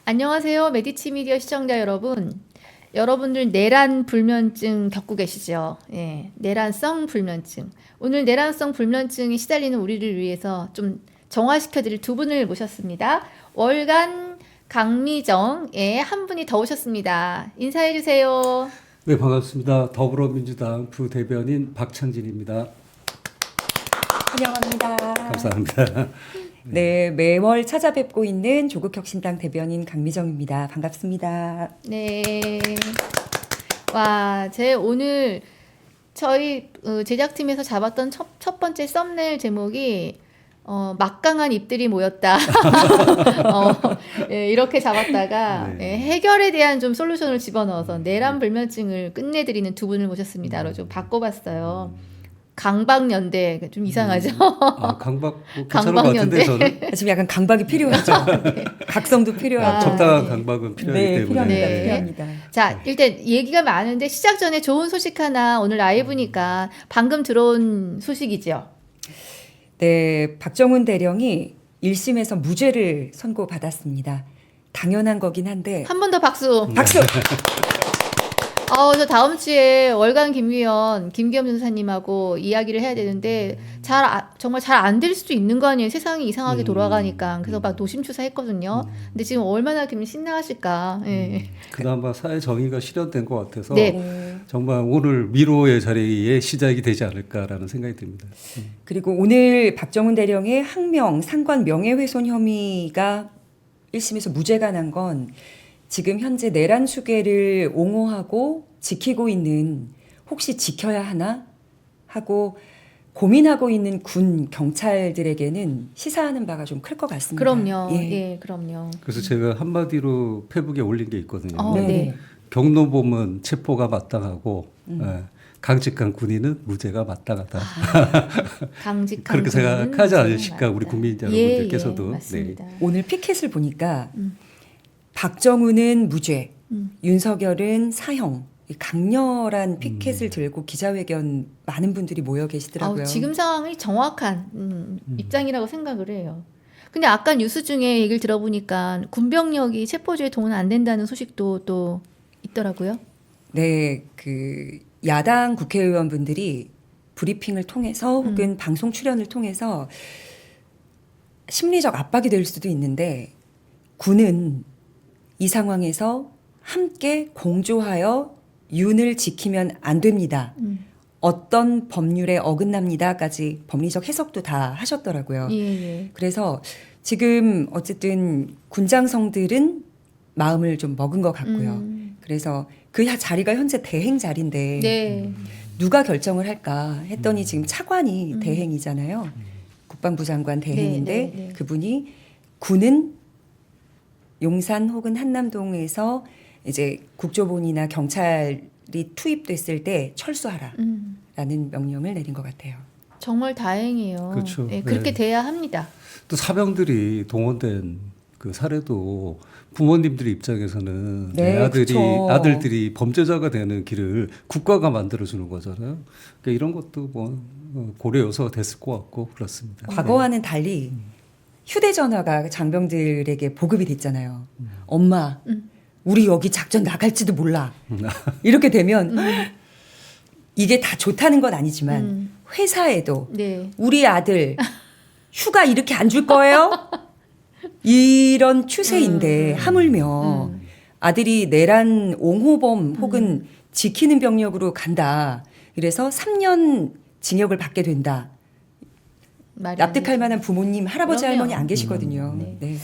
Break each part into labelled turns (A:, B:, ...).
A: 안녕하세요. 메디치 미디어 시청자 여러분. 여러분들 내란 불면증 겪고 계시죠? 예, 내란성 불면증. 오늘 내란성 불면증에 시달리는 우리를 위해서 좀 정화시켜드릴 두 분을 모셨습니다. 월간 강미정의 한 분이 더 오셨습니다. 인사해주세요.
B: 네, 반갑습니다. 더불어민주당 부대변인 박창진입니다.
C: 환영합니다.
B: 감사합니다.
C: 네, 매월 찾아뵙고 있는 조국혁신당 대변인 강미정입니다. 반갑습니다.
A: 네. 와, 오늘 저희 제작팀에서 잡았던 첫 번째 썸네일 제목이 막강한 입들이 모였다. 예, 이렇게 잡았다가
B: 네.
A: 예, 해결에 대한 좀 솔루션을 집어넣어서 내란 불면증을 끝내드리는 두 분을 모셨습니다. 좀 바꿔봤어요. 강박연대 좀 이상하죠?
B: 강박 뭐 괜찮은 것 같은데 저는
C: 지금 약간 강박이 필요하죠. 각성도 필요하고.
B: 적당한
A: 네.
B: 강박은 필요하기
C: 네,
B: 때문에
C: 필요합니다.
A: 네.
C: 필요합니다.
A: 자, 일단 얘기가 많은데 시작 전에 좋은 소식 하나 오늘 라이브니까 방금 들어온 소식이죠.
C: 네, 박정훈 대령이 1심에서 무죄를 선고받았습니다. 당연한 거긴 한데
A: 한 번 더 박수.
C: 박수!
A: 저 다음 주에 월간 김위원 김기현 변호사님하고 이야기를 해야 되는데 정말 잘 안 될 수도 있는 거 아니에요. 세상이 이상하게 돌아가니까. 그래서 막 노심초사했거든요. 근데 지금 얼마나 기분 신나하실까. 예.
B: 그나마 사회 정의가 실현된 것 같아서
A: 네.
B: 정말 오늘 위로의 자리의 시작이 되지 않을까라는 생각이 듭니다.
C: 그리고 오늘 박정훈 대령의 항명, 상관 명예훼손 혐의가 1심에서 무죄가 난 건 지금 현재 내란 수괴를 옹호하고 지키고 있는 혹시 지켜야 하나 하고 고민하고 있는 군 경찰들에게는 시사하는 바가 좀 클 것 같습니다.
A: 그럼요.
C: 예.
A: 예, 그럼요.
B: 그래서 제가 한마디로 페북에 올린 게 있거든요.
A: 네.
B: 경로범은 체포가 마땅하고 강직한 군인은 무죄가 마땅하다.
A: 강직한
B: 그렇게
A: 군인은
B: 생각하지
A: 무죄가
B: 않으실까 우리
A: 맞다.
B: 국민
A: 예,
B: 여러분들께서도.
A: 예, 맞습니다.
C: 오늘 피켓을 보니까 박정훈은 무죄, 윤석열은 사형. 이 강렬한 피켓을 들고 기자회견 많은 분들이 모여 계시더라고요.
A: 지금 상황이 정확한 입장이라고 생각을 해요. 근데 아까 뉴스 중에 얘기를 들어보니까 군병력이 체포조에 동원 안 된다는 소식도 또 있더라고요.
C: 네, 그 야당 국회의원분들이 브리핑을 통해서 혹은 방송 출연을 통해서 심리적 압박이 될 수도 있는데 군은 이 상황에서 함께 공조하여 윤을 지키면 안 됩니다. 어떤 법률에 어긋납니다까지 법리적 해석도 다 하셨더라고요.
A: 예, 예.
C: 그래서 지금 어쨌든 군장성들은 마음을 좀 먹은 것 같고요. 그래서 그 자리가 현재 대행 자리인데
A: 네.
C: 누가 결정을 할까 했더니 지금 차관이 대행이잖아요. 국방부 장관 대행인데
A: 네, 네, 네.
C: 그분이 군은 용산 혹은 한남동에서 이제 국조본이나 경찰이 투입됐을 때 철수하라라는 명령을 내린 것 같아요.
A: 정말 다행이에요.
B: 그렇죠.
A: 예, 그렇게
B: 네.
A: 돼야 합니다.
B: 또 사병들이 동원된 그 사례도 부모님들 입장에서는
C: 네,
B: 내
C: 그쵸.
B: 아들들이 범죄자가 되는 길을 국가가 만들어주는 거잖아요. 그러니까 이런 것도 뭐 고려 요소가 됐을 것 같고 그렇습니다.
C: 과거와는 달리 휴대전화가 장병들에게 보급이 됐잖아요. 엄마, 우리 여기 작전 나갈지도 몰라. 이렇게 되면 이게 다 좋다는 건 아니지만 회사에도
A: 네.
C: 우리 아들 휴가 이렇게 안 줄 거예요? 이런 추세인데 하물며 아들이 내란 옹호범 혹은 지키는 병력으로 간다. 그래서 3년 징역을 받게 된다.
A: 말이
C: 납득할
A: 안
C: 만한 부모님, 할아버지,
A: 그럼요.
C: 할머니 안 계시거든요.
A: 네.
C: 네.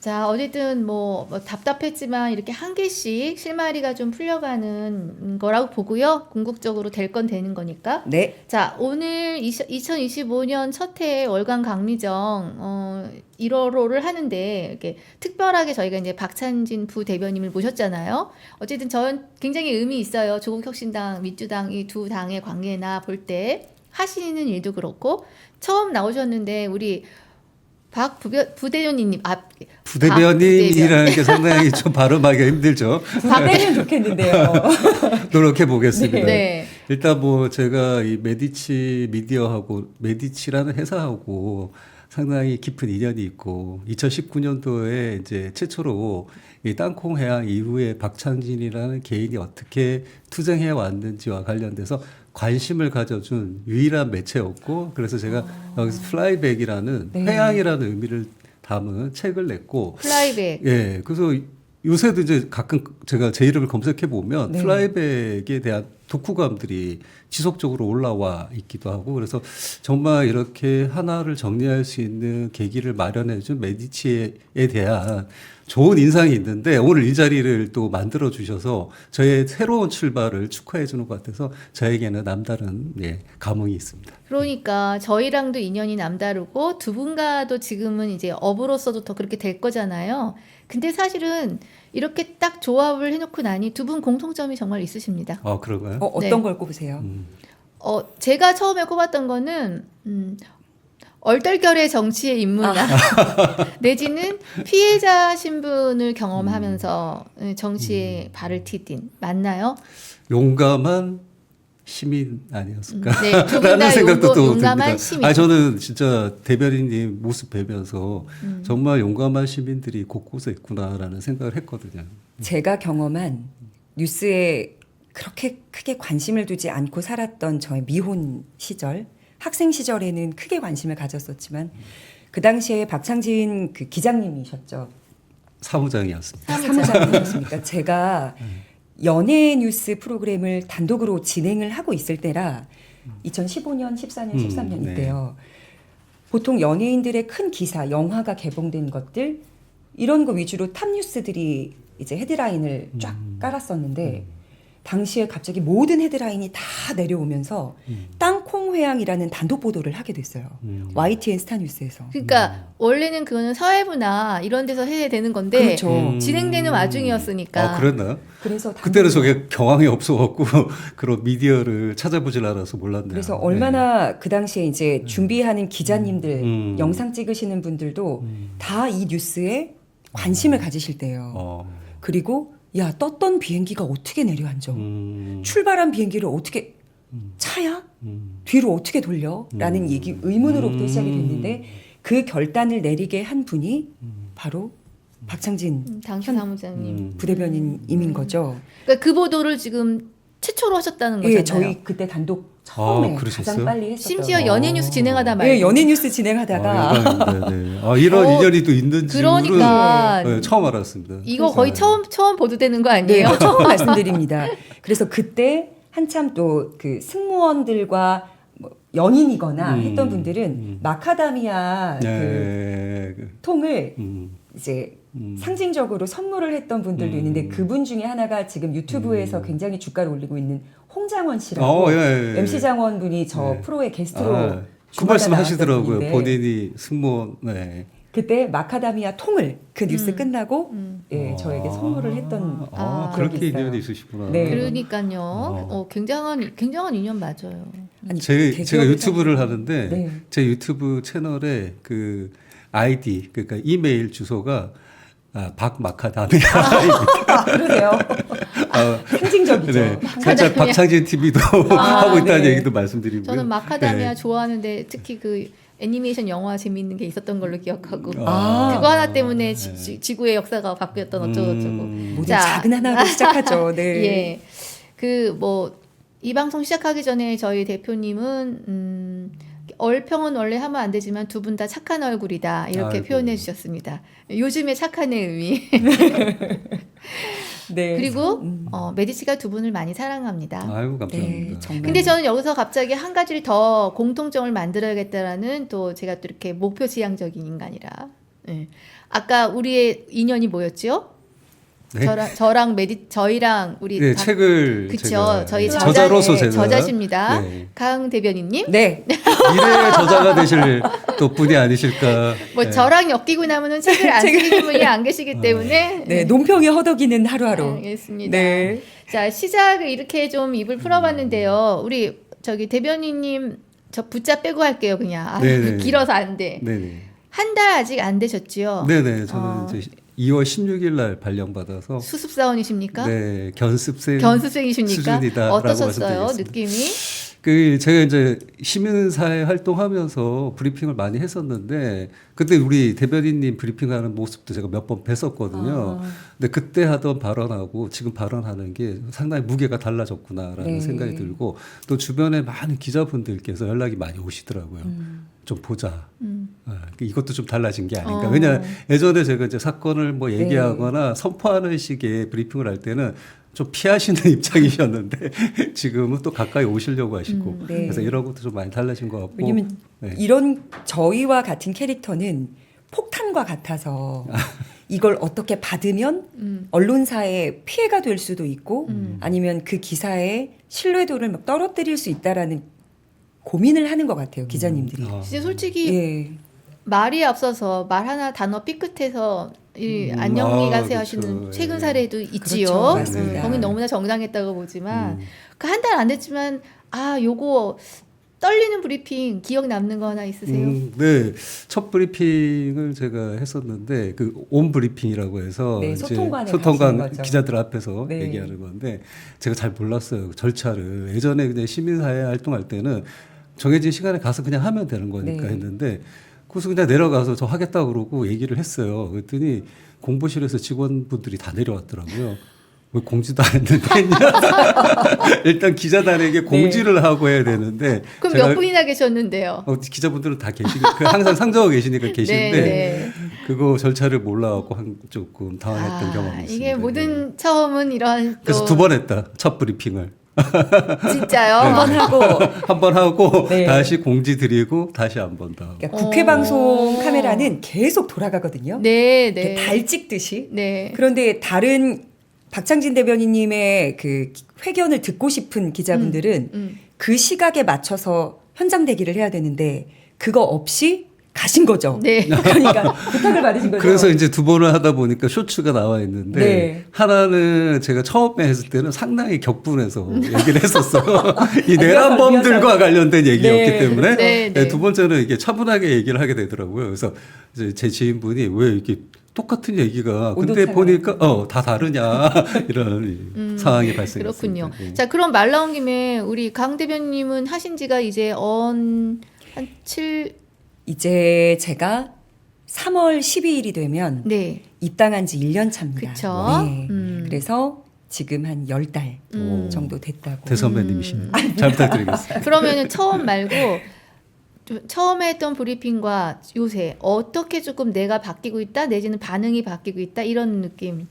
A: 자, 어쨌든 뭐 답답했지만 이렇게 한 개씩 실마리가 좀 풀려가는 거라고 보고요. 궁극적으로 될 건 되는 거니까.
C: 네.
A: 자, 오늘 2025년 첫 해 월간 강미정 1월호를 하는데 이렇게 특별하게 저희가 이제 박찬진 부대변인을 모셨잖아요. 어쨌든 전 굉장히 의미 있어요. 조국혁신당, 민주당 이 두 당의 관계나 볼 때 하시는 일도 그렇고 처음 나오셨는데 우리 박 부대변인님
B: 부대변인이라는 게 상당히 좀 발음하기가 힘들죠.
C: 박대면 좋겠는데요.
B: 노력해 보겠습니다.
A: 네.
B: 일단 뭐 제가 이 메디치 미디어하고 메디치라는 회사하고 상당히 깊은 인연이 있고 2019년도에 이제 최초로 이 땅콩 해양 이후에 박창진이라는 개인이 어떻게 투쟁해 왔는지와 관련돼서 관심을 가져준 유일한 매체였고 그래서 제가 여기서 플라이백이라는
C: 네.
B: 회양이라는 의미를 담은 책을 냈고
A: 플라이백.
B: 예, 그래서 요새도 이제 가끔 제가 제 이름을 검색해 보면
C: 네.
B: 플라이백에 대한 독후감들이 지속적으로 올라와 있기도 하고 그래서 정말 이렇게 하나를 정리할 수 있는 계기를 마련해 준 메디치에 대한 좋은 인상이 있는데 오늘 이 자리를 또 만들어 주셔서 저의 새로운 출발을 축하해 주는 것 같아서 저에게는 남다른 예, 감흥이 있습니다.
A: 그러니까 저희랑도 인연이 남다르고 두 분과도 지금은 이제 업으로서도 더 그렇게 될 거잖아요. 근데 사실은 이렇게 딱 조합을 해놓고 나니 두 분 공통점이 정말 있으십니다.
B: 아, 그런가요?
C: 어떤
A: 네.
C: 걸 꼽으세요?
A: 제가 처음에 꼽았던 거는 얼떨결에 정치에 입문한 내지는 피해자 신분을 경험하면서 정치에 발을 디딘 맞나요?
B: 용감한 시민 아니었을까?
A: 네, 두 분
B: 라는
A: 다
B: 생각도 또
A: 용감한
B: 듭니다.
A: 시민.
B: 아, 저는 진짜 대변인님 모습 뵈면서 정말 용감한 시민들이 곳곳에 있구나라는 생각을 했거든요.
C: 제가 경험한 뉴스에 그렇게 크게 관심을 두지 않고 살았던 저의 미혼 시절, 학생 시절에는 크게 관심을 가졌었지만 그 당시에 박창진 그 기장님이셨죠.
B: 사무장이었습니다.
C: 사무장이었습니까? 제가 연예 뉴스 프로그램을 단독으로 진행을 하고 있을 때라 2015년, 14년, 13년
B: 네.
C: 이때요. 보통 연예인들의 큰 기사, 영화가 개봉된 것들 이런 거 위주로 탑 뉴스들이 이제 헤드라인을 쫙 깔았었는데 당시에 갑자기 모든 헤드라인이 다 내려오면서 땅콩 회항이라는 단독 보도를 하게 됐어요. YTN 스타뉴스에서.
A: 그러니까 원래는 그거는 사회부나 이런 데서 해야 되는 건데
C: 그렇죠.
A: 진행되는 와중이었으니까.
B: 아, 그랬나요?
C: 그래서
B: 그때는
C: 단독으로.
B: 저게 경황이 없어갖고 그런 미디어를 찾아보질 않아서 몰랐네요.
C: 그래서 얼마나 그 당시에 이제 준비하는 기자님들,
B: 네.
C: 영상 찍으시는 분들도 다 이 뉴스에 관심을 가지실 때예요. 그리고 야 떴던 비행기가 어떻게 내려앉아? 출발한 비행기를 어떻게 차야? 뒤로 어떻게 돌려? 라는 얘기 의문으로부터 시작이 됐는데 그 결단을 내리게 한 분이 바로 박창진
A: 당시 사무장님.
C: 부대변인임인 거죠.
A: 그러니까 그 보도를 지금 최초로 하셨다는 거잖아요.
C: 예, 저희 그때 단독 처음에
B: 그러셨어요?
C: 가장 빨리 했었던.
A: 심지어 연예 뉴스 진행하다 말고.
C: 예, 연예 뉴스 진행하다가
B: 네. 아, 이런 인연이 또 있는지
A: 그러니까
B: 네, 처음 알았습니다.
A: 이거 거의 처음 보도되는 거
C: 네,
A: 아니에요?
C: 처음 말씀드립니다. 그래서 그때 한참 또 그 승무원들과 뭐 연인이거나 했던 분들은 마카다미아 그
B: 네.
C: 통을
B: 음,
C: 이제 상징적으로 선물을 했던 분들도 있는데 그분 중에 하나가 지금 유튜브에서 굉장히 주가를 올리고 있는 홍장원 씨라고
B: 예.
C: MC 장원 분이 저
B: 네.
C: 프로의 게스트로
B: 그
C: 주마다
B: 말씀
C: 나왔던
B: 하시더라고요.
C: 분인데
B: 본인이 승무원. 네.
C: 그때 마카다미아 통을 그 뉴스 끝나고 예, 저에게 선물을 했던
B: 그렇게
C: 기억이 있어요.
B: 인연이 있으시구나.
C: 네.
A: 그러니까요. 굉장한 인연 맞아요.
C: 아니,
B: 제가
C: 대기업에서
B: 유튜브를 하는데
C: 네.
B: 제 유튜브 채널에 그 아이디 그러니까 이메일 주소가 박마카다미아.
C: 그러세요. 상징적이죠.
B: 네. 살짝 박창진 TV도 하고 있다는
C: 네.
B: 얘기도 말씀드리고요.
A: 저는 마카다미아
B: 네.
A: 좋아하는데 특히 그 애니메이션 영화 재미있는 게 있었던 걸로 기억하고 그거
C: 아.
A: 하나 때문에 지구의 역사가 바뀌었던 어쩌고저쩌고.
C: 모든
A: 자.
C: 작은 하나로 시작하죠. 네.
A: 예. 그 뭐 이 방송 시작하기 전에 저희 대표님은 얼평은 원래 하면 안 되지만 두 분 다 착한 얼굴이다 이렇게
B: 아이고.
A: 표현해 주셨습니다. 요즘의 착한의 의미.
C: 네.
A: 그리고 메디치가 두 분을 많이 사랑합니다.
B: 아이고 감사합니다.
C: 네, 정말.
A: 근데 저는 여기서 갑자기 한 가지를 더 공통점을 만들어야겠다라는 또 제가 또 이렇게 목표 지향적인 인간이라. 예. 아까 우리의 인연이 뭐였죠?
B: 네.
A: 저희랑 우리
B: 네, 책을
A: 그쵸.
B: 제가
A: 저희
B: 저자로서 제가
A: 저자십니다.
B: 네.
A: 강 대변인님.
C: 네.
B: 미래의 저자가 되실 또 분이 아니실까.
A: 뭐
B: 네.
A: 저랑 엮이고 나면은 책을 안 쓰시는 분이 안 계시기 때문에.
C: 네, 논평이 허덕이는 하루하루.
A: 알겠습니다.
C: 네.
A: 자, 시작을 이렇게 좀 입을 풀어봤는데요. 우리 저기 대변인님 저 붙자 빼고 할게요, 그냥.
B: 네네.
A: 길어서 안 돼.
B: 네네.
A: 한 달 아직 안 되셨지요?
B: 네네. 저는 이제 2월 16일 날 발령받아서
A: 수습사원이십니까?
B: 네, 견습생
A: 견습생이십니까?
B: 수준이다라고
A: 어떠셨어요?
B: 말씀드리겠습니다.
A: 느낌이?
B: 그 제가 이제 시민사회 활동하면서 브리핑을 많이 했었는데 그때 우리 대변인님 브리핑하는 모습도 제가 몇 번 뵀었거든요. 근데 그때 하던 발언하고 지금 발언하는 게 상당히 무게가 달라졌구나라는
C: 네.
B: 생각이 들고 또 주변에 많은 기자분들께서 연락이 많이 오시더라고요. 좀 보자. 이것도 좀 달라진 게 아닌가. 왜냐 예전에 제가 이제 사건을 뭐 얘기하거나 선포하는 식의 브리핑을 할 때는 좀 피하시는 입장이셨는데 지금은 또 가까이 오시려고 하시고
C: 네.
B: 그래서 이런 것도 좀 많이 달라진 것 같고.
C: 왜냐면
B: 네.
C: 이런 저희와 같은 캐릭터는 폭탄과 같아서 이걸 어떻게 받으면 언론사에 피해가 될 수도 있고 아니면 그 기사의 신뢰도를 막 떨어뜨릴 수 있다라는 고민을 하는 것 같아요 기자님들이.
A: 진짜 솔직히
C: 예.
A: 말이 앞서서 말 하나 단어 삐끗해서 이 안녕히 가세요 하시는
B: 그렇죠.
A: 최근
B: 예.
A: 사례도 있지요.
C: 그렇죠. 맞습니다.
A: 거긴 너무나 정당했다고 보지만 그 한 달 안 됐지만 요거 떨리는 브리핑 기억 남는 거 하나 있으세요?
B: 네. 첫 브리핑을 제가 했었는데 그 온 브리핑이라고 해서
C: 네,
B: 이제
C: 소통관에
B: 소통관
C: 가시는 거죠.
B: 기자들 앞에서
C: 네.
B: 얘기하는 건데 제가 잘 몰랐어요. 그 절차를. 예전에 그냥 시민사회 활동할 때는 정해진 시간에 가서 그냥 하면 되는 거니까
C: 네.
B: 했는데 그래서 그냥 내려가서 저 하겠다 그러고 얘기를 했어요. 그랬더니 공보실에서 직원분들이 다 내려왔더라고요. 왜 공지도 안 했는데 했냐? 일단 기자단에게 공지를 하고 해야 되는데
A: 그럼
B: 제가
A: 몇 분이나 계셨는데요?
B: 기자분들은 다 계시니까 항상 상정하고 계시니까 계시는데
A: 네.
B: 그거 절차를 몰라갖고 조금 당황했던 경험이 있습니다.
A: 이게 모든
B: 네.
A: 처음은 이런 또
B: 그래서 두 번 했다 첫 브리핑을
A: 진짜요?
C: 한번 하고
B: 한 번 하고
C: 네.
B: 다시 공지 드리고 다시 한 번 더.
C: 그러니까 국회 방송 카메라는 계속 돌아가거든요.
A: 네,
C: 이렇게
A: 네.
C: 달 찍듯이.
A: 네.
C: 그런데 다른 박창진 대변인님의 그 회견을 듣고 싶은 기자분들은 그 시각에 맞춰서 현장 대기를 해야 되는데 그거 없이 가신 거죠.
A: 네.
C: 그러니까 부탁을 받으신 거죠.
B: 그래서 이제 두 번을 하다 보니까 쇼츠가 나와 있는데
C: 네.
B: 하나는 제가 처음에 했을 때는 상당히 격분해서 얘기를 했었어요. 이
C: 이어서,
B: 내란범들과
C: 이어서.
B: 관련된 얘기였기
C: 네.
B: 때문에
A: 네, 네.
B: 두 번째는 이게 차분하게 얘기를 하게 되더라고요. 그래서 이제 제 지인분이 왜 이렇게 똑같은 얘기가 근데
C: 온도차가.
B: 보니까 다 다르냐 이런 상황이 발생했습니다.
A: 그렇군요.
B: 네.
A: 자, 그럼 말 나온 김에 우리 강 대변님은 하신 지가 이제 한 7,
C: 이제 제가 3월 12일이 되면
A: 네.
C: 입당한 지 1년 차입니다.
A: 그쵸.
C: 네. 그래서 지금 한 10달 정도 됐다고.
B: 대선배님이시네요. 잘 부탁드리겠습니다.
A: 그러면은 처음 말고 좀 처음에 했던 브리핑과 요새 어떻게 조금 내가 바뀌고 있다 내지는 반응이 바뀌고 있다 이런 느낌.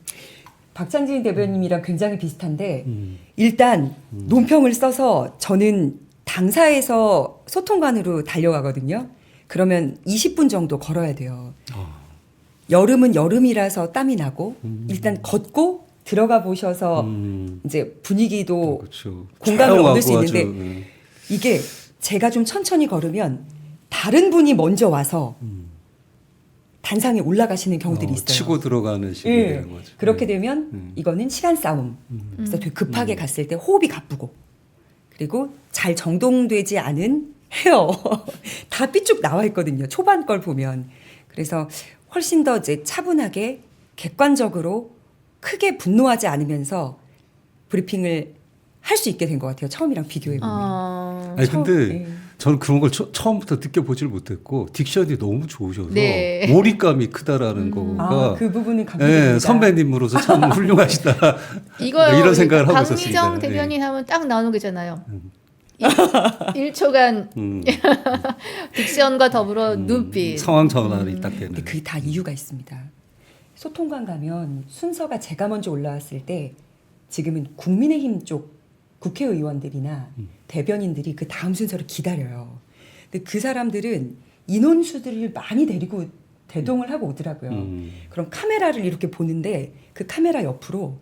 C: 박찬진 대변인이랑 굉장히 비슷한데 일단 논평을 써서 저는 당사에서 소통관으로 달려가거든요. 그러면 20분 정도 걸어야 돼요. 여름은 여름이라서 땀이 나고 일단 걷고 들어가 보셔서 이제 분위기도
B: 그렇죠.
C: 공감을 얻을 수
B: 조용하고
C: 있는데
B: 아주,
C: 이게 제가 좀 천천히 걸으면 다른 분이 먼저 와서 단상에 올라가시는 경우들이 있어요.
B: 치고 들어가는 식이
C: 예.
B: 되는 거죠.
C: 그렇게 되면 이거는 시간 싸움. 그래서 되게 급하게 갔을 때 호흡이 가쁘고 그리고 잘 정돈되지 않은 헤어 다 삐쭉 나와 있거든요. 초반 걸 보면. 그래서 훨씬 더 이제 차분하게 객관적으로 크게 분노하지 않으면서 브리핑을 할 수 있게 된 것 같아요. 처음이랑 비교해 보면.
B: 아니 근데
C: 예.
B: 저는 그런 걸 처음부터 느껴보질 못했고 딕션이 너무 좋으셔서
A: 네.
B: 몰입감이 크다라는 거가
C: 그 부분은 감사드립니다.
B: 예, 선배님으로서 참 훌륭하시다.
A: 이거
B: 이런 생각을 하고
A: 강미정
B: 있었습니다.
A: 대변인 하면 딱 나오는 거잖아요. 1초간 딕션과 더불어 눈빛.
B: 상황 전환이 딱 되는.
C: 근데 그게 다 이유가 있습니다. 소통관 가면 순서가 제가 먼저 올라왔을 때 지금은 국민의힘 쪽 국회의원들이나 대변인들이 그 다음 순서를 기다려요. 근데 그 사람들은 인원수들을 많이 데리고 대동을 하고 오더라고요. 그럼 카메라를 이렇게 보는데 그 카메라 옆으로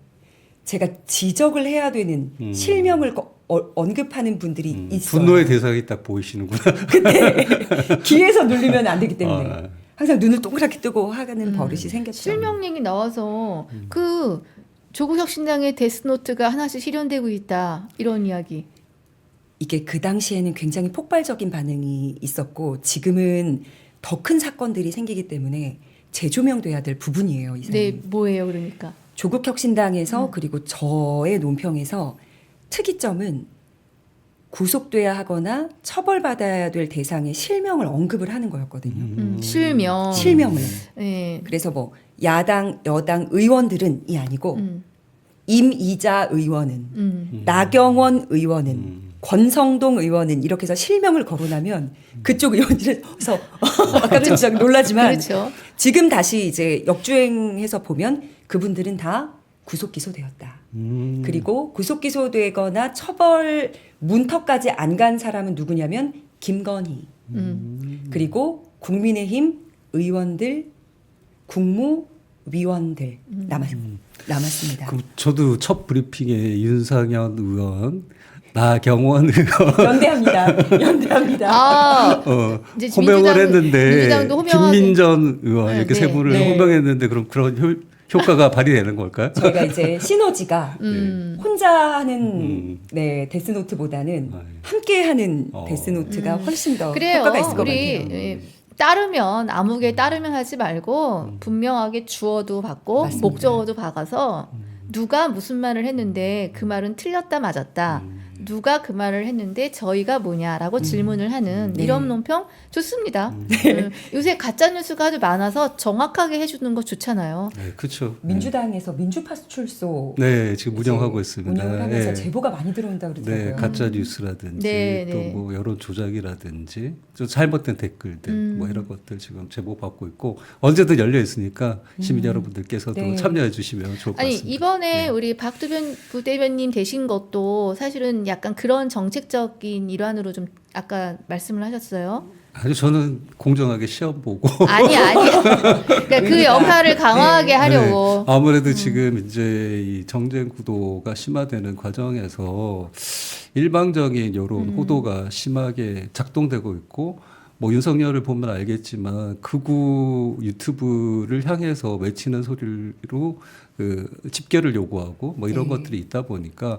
C: 제가 지적을 해야 되는 실명을 언급하는 분들이 있어요.
B: 분노의 대상이 딱 보이시는구나.
C: 근데 귀에서 누르면 안 되기 때문에
B: 아.
C: 항상 눈을 동그랗게 뜨고 하는 버릇이 생겼죠.
A: 실명령이 나와서 그 조국혁신당의 데스노트가 하나씩 실현되고 있다 이런 이야기.
C: 이게 그 당시에는 굉장히 폭발적인 반응이 있었고 지금은 더 큰 사건들이 생기기 때문에 재조명돼야 될 부분이에요. 이 사람이.
A: 네, 뭐예요, 그러니까?
C: 조국혁신당에서 그리고 저의 논평에서 특이점은 구속돼야 하거나 처벌받아야 될 대상의 실명을 언급을 하는 거였거든요.
A: 실명.
C: 실명을.
A: 예.
C: 그래서 뭐 야당, 여당 의원들은이 아니고 임이자 의원은, 나경원 의원은, 권성동 의원은 이렇게 해서 실명을 거론하면 그쪽 의원들에서 깜짝 좀 놀라지만
A: 그렇죠.
C: 지금 다시 이제 역주행해서 보면 그분들은 다 구속 기소되었다. 그리고 구속 기소되거나 처벌 문턱까지 안 간 사람은 누구냐면 김건희. 그리고 국민의힘 의원들, 국무위원들 남았습니다.
B: 그럼 저도 첫 브리핑에 윤상현 의원, 나경원 의원
C: 연대합니다.
A: 아, 이제
B: 호명을 했는데
A: 민주당도 호명하게.
B: 김민전 의원 이렇게
A: 네,
B: 세 분을
C: 네.
B: 호명했는데 그럼 그런 효과가 발휘되는 걸까요?
C: 저희가 이제 시너지가 혼자 하는 네, 데스노트보다는
B: 아, 예.
C: 함께하는 데스노트가 훨씬 더
A: 그래요.
C: 효과가 있을 것
A: 우리
C: 같아요.
A: 예, 따르면 암흑에 따르면 하지 말고 분명하게 주어도 받고
C: 맞습니다.
A: 목적어도 박아서 누가 무슨 말을 했는데 그 말은 틀렸다 맞았다. 누가 그 말을 했는데 저희가 뭐냐라고 질문을 하는
C: 네.
A: 이런 논평 좋습니다. 요새 가짜 뉴스가 아주 많아서 정확하게 해주는 거 좋잖아요.
B: 네, 그렇죠.
C: 민주당에서 민주파출소
B: 네, 지금
C: 이제
B: 운영하고 있습니다.
C: 운영을 하면서
B: 예.
C: 제보가 많이 들어온다 그러더라고요.
B: 네, 가짜 뉴스라든지
A: 네,
B: 또
A: 네.
B: 뭐 여론 조작이라든지 좀 잘못된 댓글들 뭐 이런 것들 지금 제보 받고 있고 언제든 열려 있으니까 시민 여러분들께서도
C: 네.
B: 참여해 주시면 좋을 것
A: 아니
B: 같습니다.
A: 이번에
B: 네.
A: 우리 박두변 부대변님 되신 것도 사실은 약간 그런 정책적인 일환으로 좀 아까 말씀을 하셨어요.
B: 아주 저는 공정하게 시험 보고
A: 아니 그러니까 그 역할을 강화하게 하려고.
B: 네, 아무래도 지금 이제 이 정쟁 구도가 심화되는 과정에서 일방적인 여론 호도가 심하게 작동되고 있고 뭐 윤석열을 보면 알겠지만 극우 유튜브를 향해서 외치는 소리로 그 집결을 요구하고 뭐 이런
C: 네.
B: 것들이 있다 보니까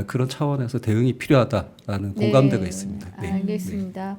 B: 그런 차원에서 대응이 필요하다라는
A: 네.
B: 공감대가 있습니다. 네.
A: 알겠습니다.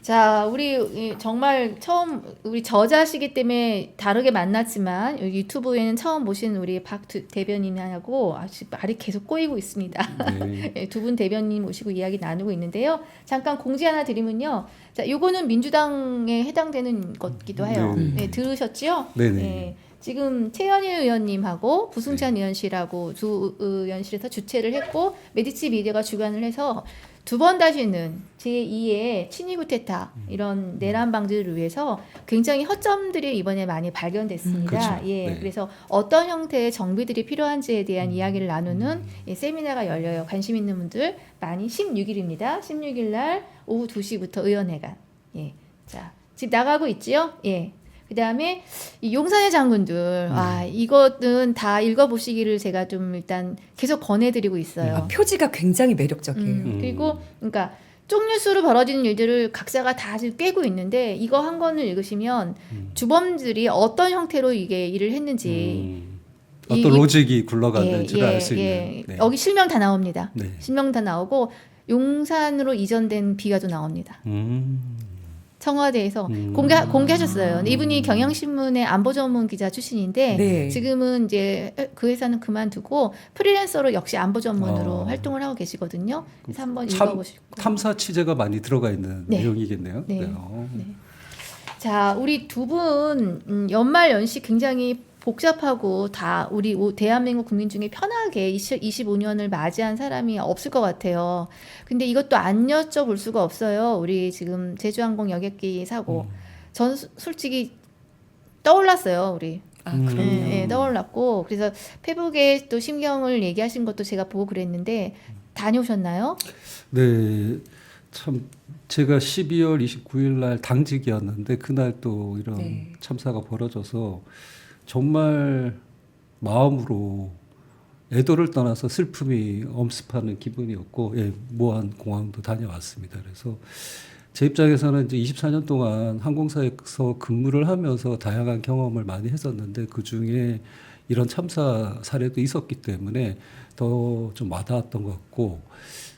A: 자, 우리 정말 처음 우리 저자시기 때문에 다르게 만났지만 여기 유튜브에는 처음 보신 우리 박 대변인하고 아주 말이 계속 꼬이고 있습니다.
B: 네.
A: 두 분 대변인 모시고 이야기 나누고 있는데요. 잠깐 공지 하나 드리면요. 자, 요거는 민주당에 해당되는 것기도 해요.
B: 네.
A: 네, 들으셨죠?
B: 네네.
A: 네. 지금 최현일 의원님하고 부승찬 의원실하고 두 의원실에서 주최를 했고 메디치 미디어가 주관을 해서 두 번 다시는 제2의 친위 쿠데타 이런 내란 방지를 위해서 굉장히 허점들이 이번에 많이 발견됐습니다.
B: 그렇죠.
A: 예,
B: 네.
A: 그래서 어떤 형태의 정비들이 필요한지에 대한 이야기를 나누는 예, 세미나가 열려요. 관심 있는 분들 많이 16일입니다. 16일 날 오후 2시부터 의원회관. 예, 자 지금 나가고 있지요? 예. 그 다음에 이 용산의 장군들, 이것은 다 읽어보시기를 제가 좀 일단 계속 권해드리고 있어요.
C: 아, 표지가 굉장히 매력적이에요.
A: 그리고 그러니까 쪽뉴스로 벌어지는 일들을 각자가 다 지금 꿰고 있는데 이거 한 권을 읽으시면 주범들이 어떤 형태로 이게 일을 했는지
B: 어떤
A: 이-
B: 로직이 굴러갔는지를 알 수 있는. 네.
A: 여기 실명 다 나옵니다.
B: 네.
A: 실명 다 나오고 용산으로 이전된 비가도 나옵니다. 청와대에서 공개하셨어요. 근데 이분이 경향신문의 안보 전문 기자 출신인데
C: 네.
A: 지금은 이제 그 회사는 그만두고 프리랜서로 역시 안보 전문으로 활동을 하고 계시거든요. 그래서 한번
B: 참
A: 읽어보시고.
B: 탐사 취재가 많이 들어가 있는
A: 네.
B: 내용이겠네요.
A: 네.
B: 어.
A: 자, 우리 두 분 연말 연시 굉장히 복잡하고 다 우리 대한민국 국민 중에 편하게 2025년을 맞이한 사람이 없을 것 같아요. 근데 이것도 안 여쭤볼 수가 없어요. 우리 지금 제주항공 여객기 사고. 전 솔직히 떠올랐어요, 우리.
C: 아, 그럼요.
A: 네, 떠올랐고 그래서 페북에 또 심경을 얘기하신 것도 제가 보고 그랬는데 다녀오셨나요?
B: 네, 참 제가 12월 29일 날 당직이었는데 그날 또 이런
C: 네.
B: 참사가 벌어져서 정말 마음으로 애도를 떠나서 슬픔이 엄습하는 기분이었고, 예, 모안 공항도 다녀왔습니다. 그래서 제 입장에서는 이제 24년 동안 항공사에서 근무를 하면서 다양한 경험을 많이 했었는데 그 중에 이런 참사 사례도 있었기 때문에 더 좀 와닿았던 것 같고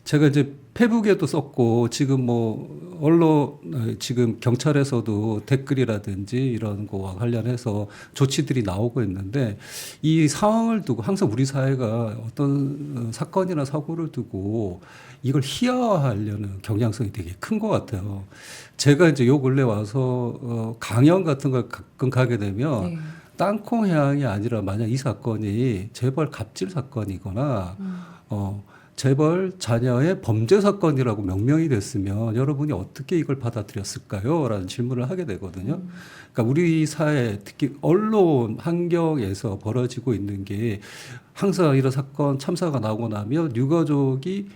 B: 제가 이제 페북에도 썼고 지금 뭐 언론 지금 경찰에서도 댓글이라든지 이런 거와 관련해서 조치들이 나오고 있는데 이 상황을 두고 항상 우리 사회가 어떤 사건이나 사고를 두고 이걸 희화화하려는 경향성이 되게 큰 것 같아요. 제가 이제 요 근래 와서 강연 같은 걸 가끔 가게 되면
C: 네.
B: 땅콩 해양이 아니라 만약 이 사건이 재벌 갑질 사건이거나 재벌 자녀의 범죄 사건이라고 명명이 됐으면 여러분이 어떻게 이걸 받아들였을까요? 라는 질문을 하게 되거든요. 그러니까 우리 사회 특히 언론 환경에서 벌어지고 있는 게 항상 이런 사건 참사가 나고 나면 유가족이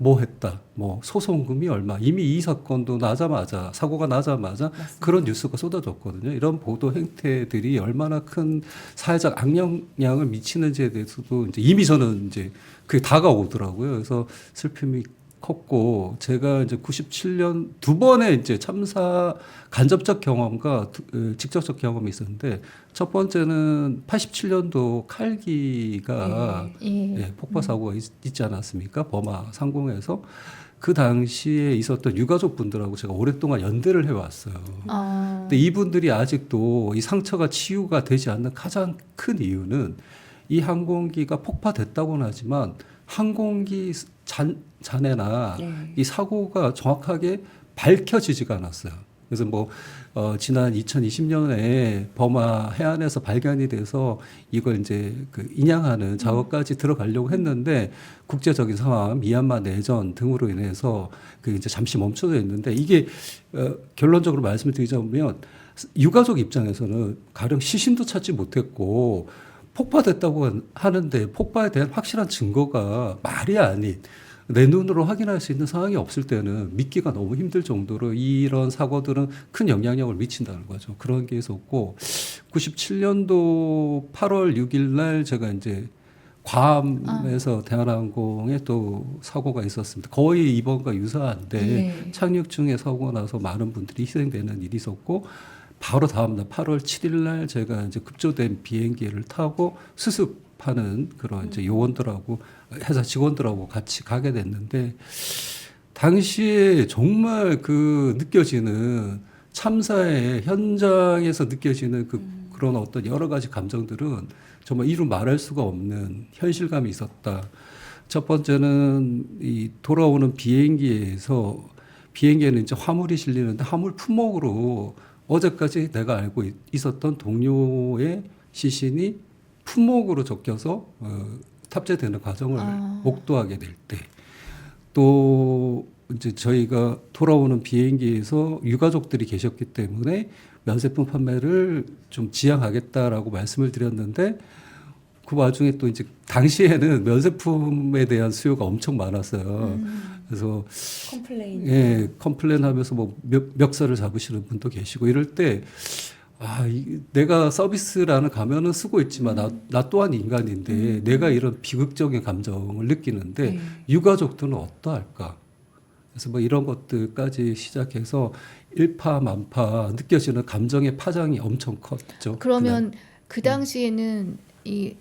B: 뭐 했다, 뭐 소송금이 얼마, 이미 이 사건도 나자마자 사고가 나자마자 그런 뉴스가 쏟아졌거든요. 이런 보도 행태들이 얼마나 큰 사회적 악영향을 미치는지에 대해서도 이제 이미 저는 이제 그게 다가오더라고요. 그래서 슬픔이 컸고 제가 이제 97년 두 번의 이제 참사 간접적 경험과 직접적 경험이 있었는데 첫 번째는 87년도 칼기가
A: 예.
B: 예, 폭파 사고가 있지 않았습니까? 버마 상공에서 그 당시에 있었던 유가족 분들하고 제가 오랫동안 연대를 해왔어요.
A: 아,
B: 근데 이분들이 아직도 이 상처가 치유가 되지 않는 가장 큰 이유는 이 항공기가 폭파됐다고는 하지만 항공기 잔해나
C: 네.
B: 이 사고가 정확하게 밝혀지지가 않았어요. 그래서 뭐 지난 2020년에 버마 해안에서 발견이 돼서 이걸 이제 그 인양하는 작업까지 들어가려고 했는데 국제적인 상황, 미얀마 내전 등으로 인해서 그 이제 잠시 멈춰져 있는데 이게 결론적으로 말씀을 드리자면 유가족 입장에서는 가령 시신도 찾지 못했고 폭파됐다고 하는데 폭파에 대한 확실한 증거가 말이 아닌 내 눈으로 확인할 수 있는 상황이 없을 때는 믿기가 너무 힘들 정도로 이런 사고들은 큰 영향력을 미친다는 거죠. 그런 게 있었고 97년도 8월 6일 날 제가 이제 괌에서 대한항공에 또 사고가 있었습니다. 거의 이번과 유사한데
C: 네.
B: 착륙 중에 사고가 나서 많은 분들이 희생되는 일이 있었고 바로 다음날 8월 7일 날 제가 이제 급조된 비행기를 타고 수습하는 그런 이제 요원들하고 회사 직원들하고 같이 가게 됐는데 당시에 정말 그 느껴지는 참사의 현장에서 느껴지는 그런 어떤 여러 가지 감정들은 정말 이루 말할 수가 없는 현실감이 있었다. 첫 번째는 이 돌아오는 비행기에서 비행기에는 이제 화물이 실리는데 화물 품목으로 어제까지 내가 알고 있었던 동료의 시신이 품목으로 적혀서 탑재되는 과정을 목도하게 될 때, 또 이제 저희가 돌아오는 비행기에서 유가족들이 계셨기 때문에 면세품 판매를 좀 지양하겠다라고 말씀을 드렸는데 그 와중에 또 이제 당시에는 면세품에 대한 수요가 엄청 많았어요. 그래서
C: 컴플레인.
B: 예, 컴플레인 하면서 뭐 멱살을 잡으시는 분도 계시고 이럴 때 내가 서비스라는 가면은 쓰고 있지만 나 또한 인간인데 내가 이런 비극적인 감정을 느끼는데
C: 네.
B: 유가족들은 어떠할까? 그래서 뭐 이런 것들까지 시작해서 일파만파 느껴지는 감정의 파장이 엄청 컸죠.
A: 그러면 그 당시에는 이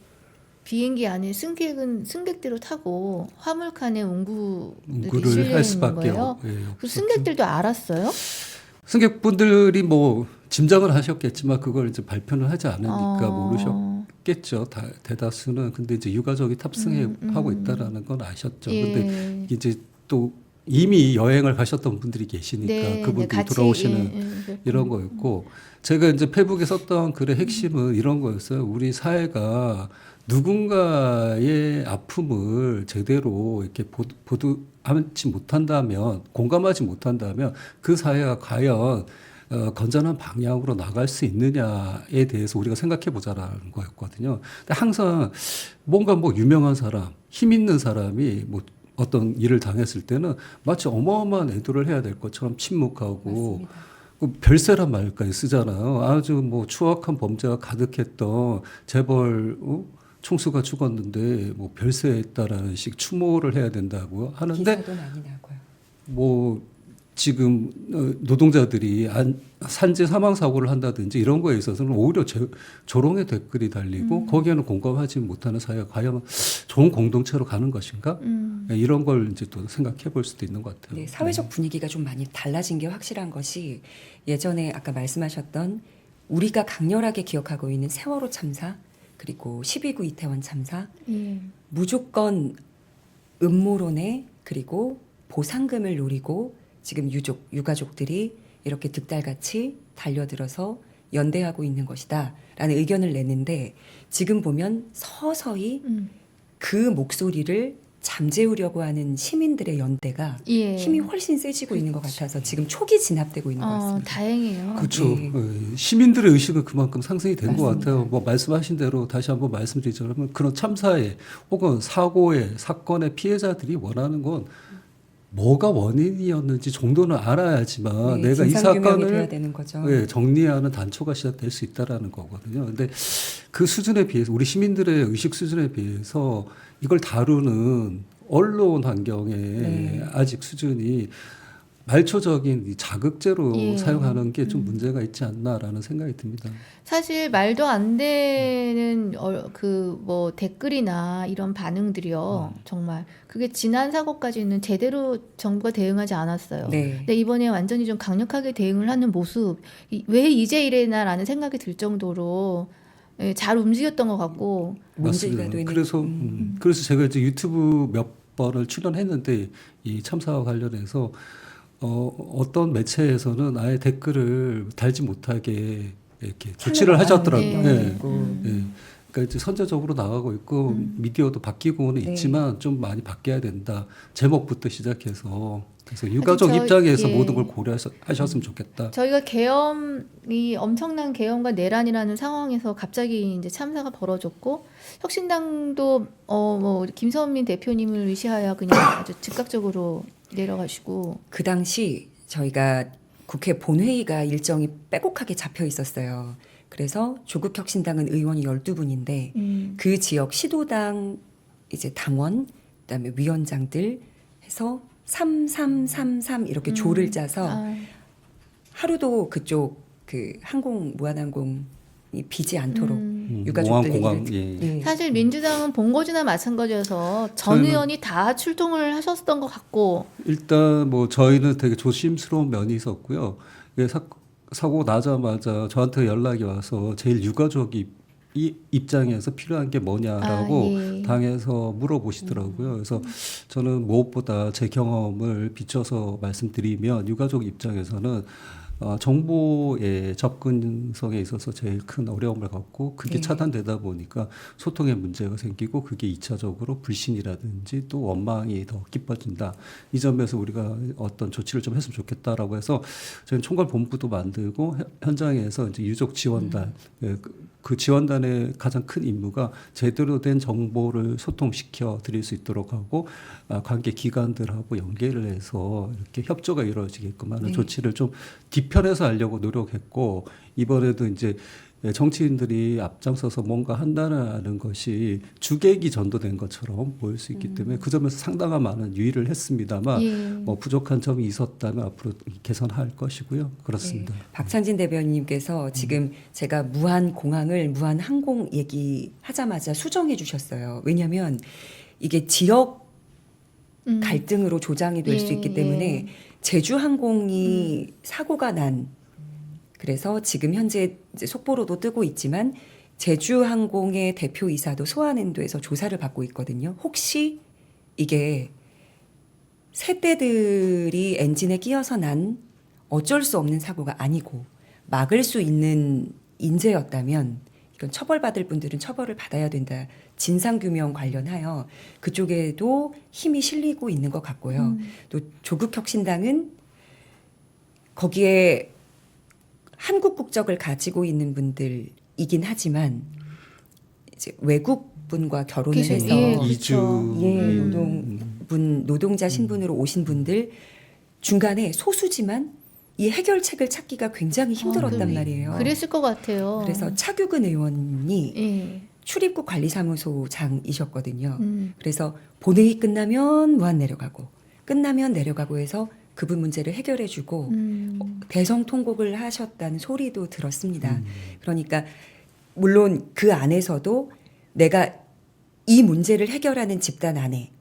A: 비행기 안에 승객대로 타고 화물칸에 운구들이
B: 운구를
A: 실려
B: 할
A: 있는
B: 수밖에
A: 거예요.
B: 예,
A: 그
B: 없었죠.
A: 승객들도 알았어요?
B: 승객분들이 뭐 짐작을 하셨겠지만 그걸 이제 발표는 하지 않으니까
A: 어.
B: 모르셨겠죠. 대다수는. 근데 이제 유가족이 탑승하고 있다라는 건 아셨죠.
A: 예.
B: 근데 이제 또 이미 여행을 가셨던 분들이 계시니까
A: 네,
B: 그분들이
A: 같이,
B: 돌아오시는
A: 예.
B: 이런 거였고 제가 이제 페북에 썼던 글의 핵심은 이런 거였어요. 우리 사회가 누군가의 아픔을 제대로 이렇게 보도하지 못한다면, 공감하지 못한다면 그 사회가 과연 건전한 방향으로 나갈 수 있느냐에 대해서 우리가 생각해 보자라는 거였거든요. 근데 항상 뭔가 뭐 유명한 사람, 힘 있는 사람이 뭐 어떤 일을 당했을 때는 마치 어마어마한 애도를 해야 될 것처럼 침묵하고 그 별세란 말까지 쓰잖아요. 아주 뭐 추악한 범죄가 가득했던 재벌 총수가 죽었는데 뭐 별세했다라는 식 추모를 해야 된다고 하는데
C: 기사도 많이 나고요.
B: 뭐 지금 노동자들이 산재 사망 사고를 한다든지 이런 거에 있어서는 오히려 조롱의 댓글이 달리고 거기에는 공감하지 못하는 사회가 과연 좋은 공동체로 가는 것인가? 이런 걸 이제 또 생각해 볼 수도 있는 것 같아요.
C: 네, 사회적 분위기가 좀 많이 달라진 게 확실한 것이 예전에 아까 말씀하셨던 우리가 강렬하게 기억하고 있는 세월호 참사 그리고 12구 이태원 참사
A: 예.
C: 무조건 음모론에 그리고 보상금을 노리고 지금 유가족들이 이렇게 득달같이 달려들어서 연대하고 있는 것이다 라는 의견을 냈는데 지금 보면 서서히 그 목소리를 잠재우려고 하는 시민들의 연대가
A: 예.
C: 힘이 훨씬 세지고 있는 것 같아서 지금 초기 진압되고 있는 것 같습니다.
A: 다행이에요.
B: 그렇죠.
C: 네.
B: 시민들의 의식은 그만큼 상승이 된 것
C: 맞습니다.
B: 같아요. 뭐 말씀하신 대로 다시 한번 말씀드리자면 그런 참사에 혹은 사고의 사건의 피해자들이 원하는 건 뭐가 원인이었는지 정도는 알아야지만
C: 네,
B: 내가 이
C: 진상규명이 돼야
B: 사건을
C: 되는 거죠.
B: 정리하는 단초가 시작될 수 있다라는 거거든요. 근데 그 수준에 비해서 우리 시민들의 의식 수준에 비해서 이걸 다루는 언론 환경에
C: 네.
B: 아직 수준이 말초적인 이 자극제로
A: 예.
B: 사용하는 게 좀 문제가 있지 않나라는 생각이 듭니다.
A: 사실 말도 안 되는 그 뭐 댓글이나 이런 반응들이요. 정말 그게 지난 사고까지는 제대로 정부가 대응하지 않았어요.
C: 네.
A: 근데 이번에 완전히 좀 강력하게 대응을 하는 모습, 왜 이제 이래나라는 생각이 들 정도로 예, 잘 움직였던 것 같고.
C: 문제가
B: 맞습니다.
C: 되는
B: 그래서 제가 이제 유튜브 몇 번을 출연했는데 이 참사와 관련해서 어떤 매체에서는 아예 댓글을 달지 못하게 이렇게 조치를 하셨더라고요.
A: 예.
B: 예. 예. 그러니까 이제 선제적으로 나가고 있고 미디어도 바뀌고는
C: 네.
B: 있지만 좀 많이 바뀌어야 된다. 제목부터 시작해서 그래서 유가족
A: 하여튼
B: 입장에서
A: 예.
B: 모든 걸 고려하셨으면 좋겠다.
A: 저희가 계엄이 엄청난 계엄과 내란이라는 상황에서 갑자기 이제 참사가 벌어졌고 혁신당도 뭐 김선민 대표님을 위시하여 그냥 아주 즉각적으로 내려가시고
C: 그 당시 저희가 국회 본회의가 일정이 빼곡하게 잡혀 있었어요. 그래서 조국혁신당은 의원이 12분인데 그 지역 시도당 이제 당원 그다음에 위원장들 해서 3333 이렇게 조를 짜서 하루도 그쪽 그 무한항공이 비지 않도록 유가족들
B: 공항
C: 얘기를
B: 예.
C: 예.
A: 사실 민주당은 본거지나 마찬가지여서 전
B: 저희는-
A: 의원이 다 출동을 하셨던 것 같고
B: 일단 뭐 저희는 되게 조심스러운 면이 있었고요. 예, 사고 나자마자 저한테 연락이 와서 제일 유가족이 이 입장에서 필요한 게 뭐냐라고
A: 예.
B: 당에서 물어보시더라고요. 그래서 저는 무엇보다 제 경험을 비춰서 말씀드리면 유가족 입장에서는 정보의 접근성에 있어서 제일 큰 어려움을 갖고 그게
C: 네.
B: 차단되다 보니까 소통에 문제가 생기고 그게 2차적으로 불신이라든지 또 원망이 더 깊어진다. 이 점에서 우리가 어떤 조치를 좀 했으면 좋겠다라고 해서 저희는 총괄본부도 만들고 현장에서 이제 유족 지원단 그 지원단의 가장 큰 임무가 제대로 된 정보를 소통시켜 드릴 수 있도록 하고 관계 기관들하고 연계를 해서 이렇게 협조가 이루어지게끔 하는
C: 네.
B: 조치를 좀 뒤편에서 하려고 노력했고 이번에도 이제 정치인들이 앞장서서 뭔가 한다는 것이 주객이 전도된 것처럼 보일 수 있기 때문에 그 점에서 상당한 많은 유의를 했습니다만
A: 예.
B: 뭐 부족한 점이 있었다면 앞으로 개선할 것이고요. 그렇습니다.
C: 네. 박찬진 대변인님께서 지금 제가 무한항공 얘기하자마자 수정해 주셨어요. 왜냐하면 이게 지역 갈등으로 조장이 될 수
A: 예,
C: 있기 때문에
A: 예.
C: 제주항공이 사고가 난 그래서 지금 현재 이제 속보로도 뜨고 있지만 제주항공의 대표이사도 소환인도에서 조사를 받고 있거든요. 혹시 이게 새떼들이 엔진에 끼어서 난 어쩔 수 없는 사고가 아니고 막을 수 있는 인재였다면 이건 처벌받을 분들은 처벌을 받아야 된다. 진상규명 관련하여 그쪽에도 힘이 실리고 있는 것 같고요. 또 조국혁신당은 거기에 한국 국적을 가지고 있는 분들이긴 하지만 이제 외국 분과 결혼을
A: 그죠.
C: 해서
A: 예,
B: 이주
C: 노동자 신분으로 오신 분들 중간에 소수지만 이 해결책을 찾기가 굉장히 힘들었단 말이에요.
A: 그랬을 것 같아요.
C: 그래서 차규근 의원이
A: 예.
C: 출입국 관리사무소장이셨거든요. 그래서 본회의 끝나면 무한 내려가고 끝나면 내려가고 해서 그분 문제를 해결해주고 대성통곡을 하셨다는 소리도 들었습니다. 그러니까 물론 그 안에서도 내가 이 문제를 해결하는 집단 안에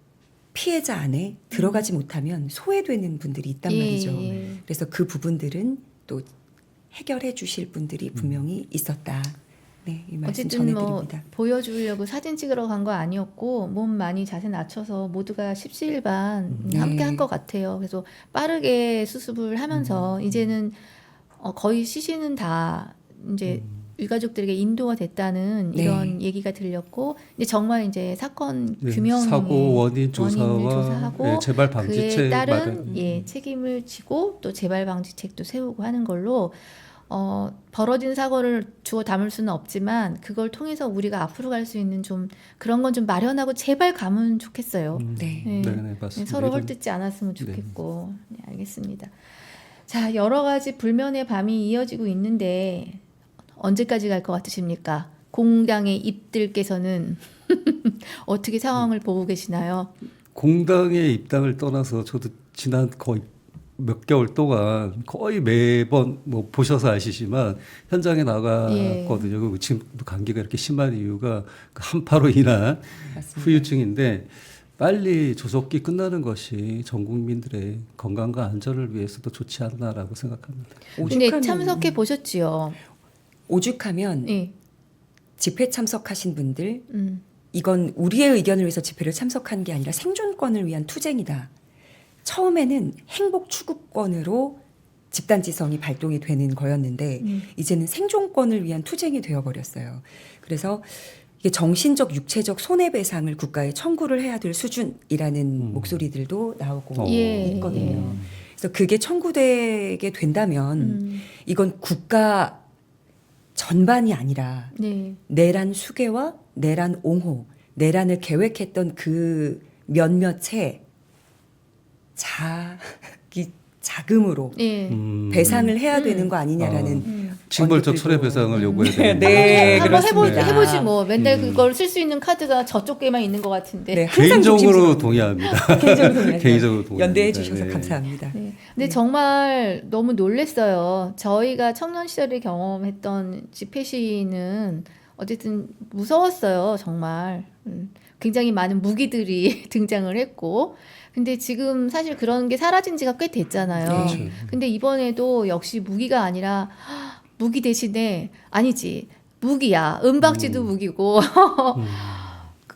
C: 피해자 안에 들어가지 못하면 소외되는 분들이 있단 말이죠.
A: 예.
C: 그래서 그 부분들은 또 해결해 주실 분들이 분명히 있었다. 네, 이 말씀
A: 어쨌든 뭐
C: 전해드립니다.
A: 보여주려고 사진 찍으러 간 거 아니었고 몸 많이 자세 낮춰서 모두가 십시일반
C: 네.
A: 함께 한 것 같아요. 그래서 빠르게 수습을 하면서 이제는 거의 시신은 다 이제 유가족들에게 인도가 됐다는
C: 네.
A: 이런 얘기가 들렸고 이제 정말 이제 사건
B: 네,
A: 규명에
B: 사고 원인
A: 원인을
B: 조사와
A: 조사하고
B: 예, 재발
A: 그에
B: 방지책
A: 따른
B: 마련.
A: 예, 책임을 지고 또 재발 방지책도 세우고 하는 걸로 벌어진 사고를 주워 담을 수는 없지만 그걸 통해서 우리가 앞으로 갈 수 있는 좀 그런 건 좀 마련하고 제발 가면 좋겠어요.
C: 네.
A: 네.
B: 네, 맞습니다.
A: 서로
B: 이런-
A: 헐뜯지 않았으면 좋겠고. 네, 알겠습니다. 자, 여러 가지 불면의 밤이 이어지고 있는데 언제까지 갈 것 같으십니까? 공당의 입들께서는 어떻게 상황을 보고 계시나요?
B: 공당의 입당을 떠나서 저도 지난 거의 몇 개월 동안 거의 매번 뭐 보셔서 아시지만 현장에 나갔거든요. 그리고 지금도 감기가 이렇게 심한 이유가 그 한파로 인한
C: 맞습니다.
B: 후유증인데 빨리 조속히 끝나는 것이 전 국민들의 건강과 안전을 위해서도 좋지 않나라고 생각합니다.
A: 근데 참석해 보셨지요?
C: 오죽하면
A: 예.
C: 집회 참석하신 분들
A: 음.
C: 이건 우리의 의견을 위해서 집회를 참석한 게 아니라 생존권을 위한 투쟁이다. 처음에는 행복 추구권으로 집단지성이 발동이 되는 거였는데 이제는 생존권을 위한 투쟁이 되어버렸어요. 그래서 이게 정신적, 육체적 손해배상을 국가에 청구를 해야 될 수준이라는 목소리들도 나오고
A: 예,
C: 있거든요. 그래서 그게 청구되게 된다면 이건 국가 전반이 아니라
A: 네.
C: 내란 수괴와 내란 옹호, 내란을 계획했던 그 몇몇의 자금으로
A: 예.
C: 배상을 해야 되는 거 아니냐라는
B: 징벌적
C: 언급들도-
B: 손해배상을 요구해야 되는
C: 네,
A: 한번
C: 그렇습니다.
A: 해보지 뭐 맨날 그걸 쓸 수 있는 카드가 저쪽에만 있는 것 같은데.
C: 네, 항상
B: 개인적으로
C: 조심스러운-
B: 동의합니다.
C: 개인적으로 동의합니다.
B: 개인적으로 동의합니다.
C: 연대해 주셔서
B: 네.
C: 감사합니다.
A: 네. 근데 정말 너무 놀랐어요. 저희가 청년 시절에 경험했던 집회 시위는 어쨌든 무서웠어요. 정말. 굉장히 많은 무기들이 등장을 했고. 근데 지금 사실 그런 게 사라진 지가 꽤 됐잖아요.
C: 그렇죠.
A: 근데 이번에도 역시 무기가 아니라 무기 대신에 아니지. 무기야. 은박지도 무기고.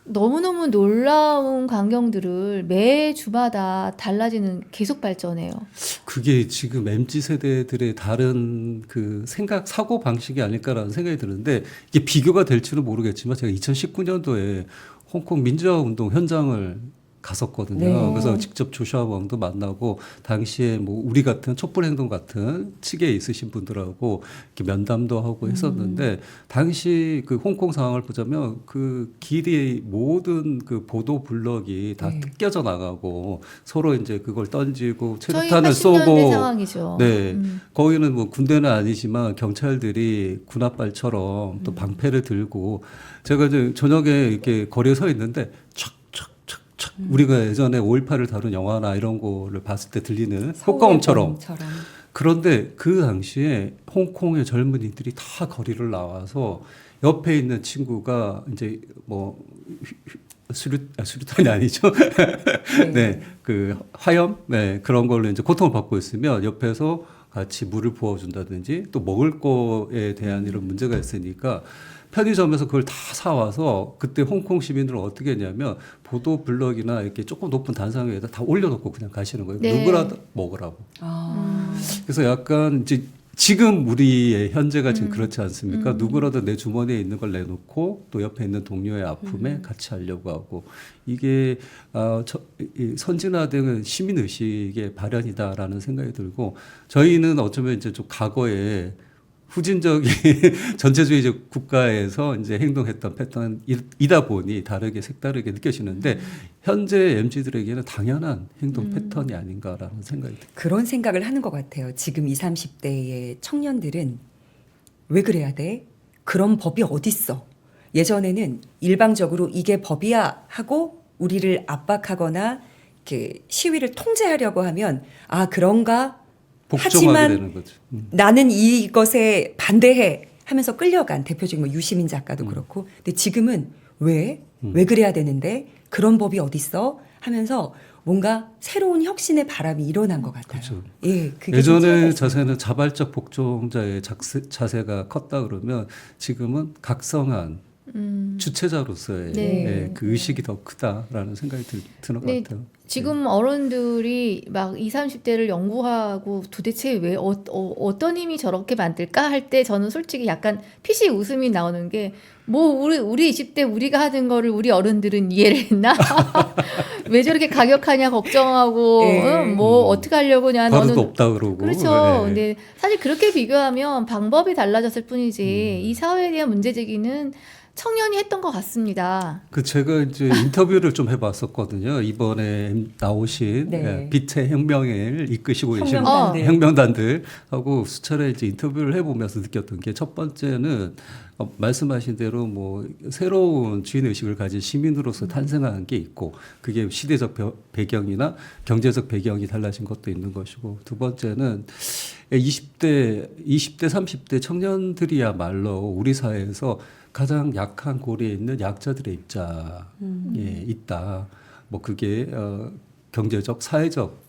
A: 너무너무 놀라운 광경들을 매 주마다 달라지는 계속 발전해요.
B: 그게 지금 MZ 세대들의 다른 그 생각 사고 방식이 아닐까라는 생각이 드는데 이게 비교가 될지는 모르겠지만 제가 2019년도에 홍콩 민주화 운동 현장을 갔었거든요.
C: 네.
B: 그래서 직접 조슈아 왕도 만나고 당시에 뭐 우리 같은 촛불 행동 같은 측에 있으신 분들하고 이렇게 면담도 하고 했었는데 당시 그 홍콩 상황을 보자면 그 길이 모든 그 보도 블럭이 다
C: 네.
B: 뜯겨져 나가고 서로 이제 그걸 던지고
A: 저희
B: 체류탄을
A: 80년대
B: 쏘고
A: 상황이죠.
B: 네. 거기는 뭐 군대는 아니지만 경찰들이 군합발처럼 또 방패를 들고 제가 이제 저녁에 이렇게 거리에 서 있는데 촥촥촥촥 우리가 예전에 5.18을 다룬 영화나 이런 거를 봤을 때 들리는 효과음처럼 그런데 그 당시에 홍콩의 젊은이들이 다 거리를 나와서 옆에 있는 친구가 이제 뭐 수류탄이 아니죠. 네, 그 화염, 네, 그런 걸로 이제 고통을 받고 있으면 옆에서 같이 물을 부어준다든지 또 먹을 거에 대한 이런 문제가 있으니까 편의점에서 그걸 다 사와서 그때 홍콩 시민들은 어떻게 했냐면 보도 블럭이나 이렇게 조금 높은 단상 위에다 다 올려놓고 그냥 가시는 거예요.
A: 네.
B: 누구라도 먹으라고. 그래서 약간 이제 지금 우리의 현재가 지금 그렇지 않습니까? 누구라도 내 주머니에 있는 걸 내놓고 또 옆에 있는 동료의 아픔에 같이 하려고 하고 이게 이 선진화된 시민 의식의 발현이다라는 생각이 들고 저희는 어쩌면 이제 좀 과거에 후진적인 전체주의적 국가에서 이제 행동했던 패턴이다 보니 다르게 색다르게 느껴지는데 현재 MZ들에게는 당연한 행동 패턴이 아닌가라는 생각이 듭니다.
C: 그런 생각을 하는 것 같아요. 지금 20, 30대의 청년들은 왜 그래야 돼? 그런 법이 어딨어? 예전에는 일방적으로 이게 법이야 하고 우리를 압박하거나 이렇게 시위를 통제하려고 하면 아 그런가
B: 복종하게
C: 하지만
B: 되는 거죠.
C: 나는 이것에 반대해 하면서 끌려간 대표적인 뭐 유시민 작가도 그렇고 근데 지금은 왜 그래야 되는데 그런 법이 어딨어 하면서 뭔가 새로운 혁신의 바람이 일어난 것 같아요.
B: 그렇죠.
C: 예, 그게 좀
B: 예전에
C: 차이가 있어요.
B: 자세는 자발적 복종자의 자세가 컸다 그러면 지금은 각성한 주체자로서의
A: 네.
B: 예, 그 의식이 더 크다라는 생각이 드는 것
A: 네,
B: 같아요.
A: 지금 어른들이 막 20, 30대를 연구하고 도대체 왜 어떤 힘이 저렇게 만들까 할 때 저는 솔직히 약간 피식 웃음이 나오는 게 뭐 우리 20대 우리가 하는 거를 우리 어른들은 이해를 했나? 왜 저렇게 가격하냐 걱정하고
C: 예.
A: 응? 뭐 어떻게 하려고냐
B: 버릇
A: 너는
B: 없다 그러고.
A: 그렇죠.
B: 예.
A: 근데 사실 그렇게 비교하면 방법이 달라졌을 뿐이지 이 사회에 대한 문제 제기는 청년이 했던 것 같습니다.
B: 그 제가 이제 인터뷰를 좀 해봤었거든요. 이번에 나오신
C: 네.
B: 예, 빛의 혁명을 이끄시고 계신
C: 혁명단들.
B: 혁명단들하고 수차례 이제 인터뷰를 해보면서 느꼈던 게 첫 번째는 말씀하신 대로 뭐 새로운 주인 의식을 가진 시민으로서 탄생한 게 있고 그게 시대적 배경이나 경제적 배경이 달라진 것도 있는 것이고 두 번째는 20대, 30대 청년들이야말로 우리 사회에서 가장 약한 고리에 있는 약자들의 입장에 있다. 뭐 그게 경제적, 사회적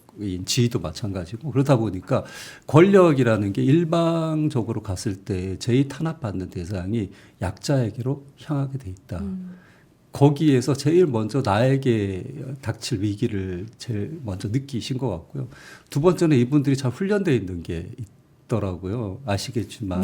B: 지위도 마찬가지고 그러다 보니까 권력이라는 게 일방적으로 갔을 때 제일 탄압받는 대상이 약자에게로 향하게 돼 있다. 거기에서 제일 먼저 나에게 닥칠 위기를 제일 먼저 느끼신 것 같고요. 두 번째는 이분들이 잘 훈련되어 있는 게 있더라고요. 아시겠지만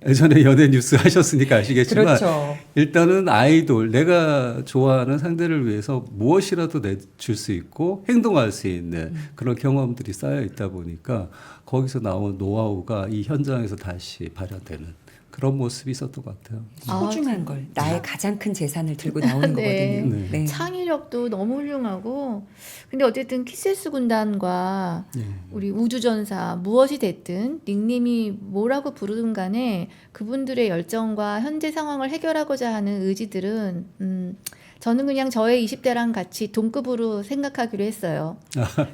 B: 예전에 연예 뉴스 하셨으니까 아시겠지만
C: 그렇죠.
B: 일단은 아이돌 내가 좋아하는 상대를 위해서 무엇이라도 내줄 수 있고 행동할 수 있는 그런 경험들이 쌓여 있다 보니까 거기서 나온 노하우가 이 현장에서 다시 발현되는 그런 모습이 있었던 것 같아요.
C: 소중한 걸 나의 가장 큰 재산을 들고 나오는
A: 네.
C: 거거든요.
B: 네.
A: 창의력도 너무 훌륭하고 근데 어쨌든 키세스 군단과
B: 네.
A: 우리 우주전사 무엇이 됐든 닉네임이 뭐라고 부르든 간에 그분들의 열정과 현재 상황을 해결하고자 하는 의지들은 저는 그냥 저의 20대랑 같이 동급으로 생각하기로 했어요.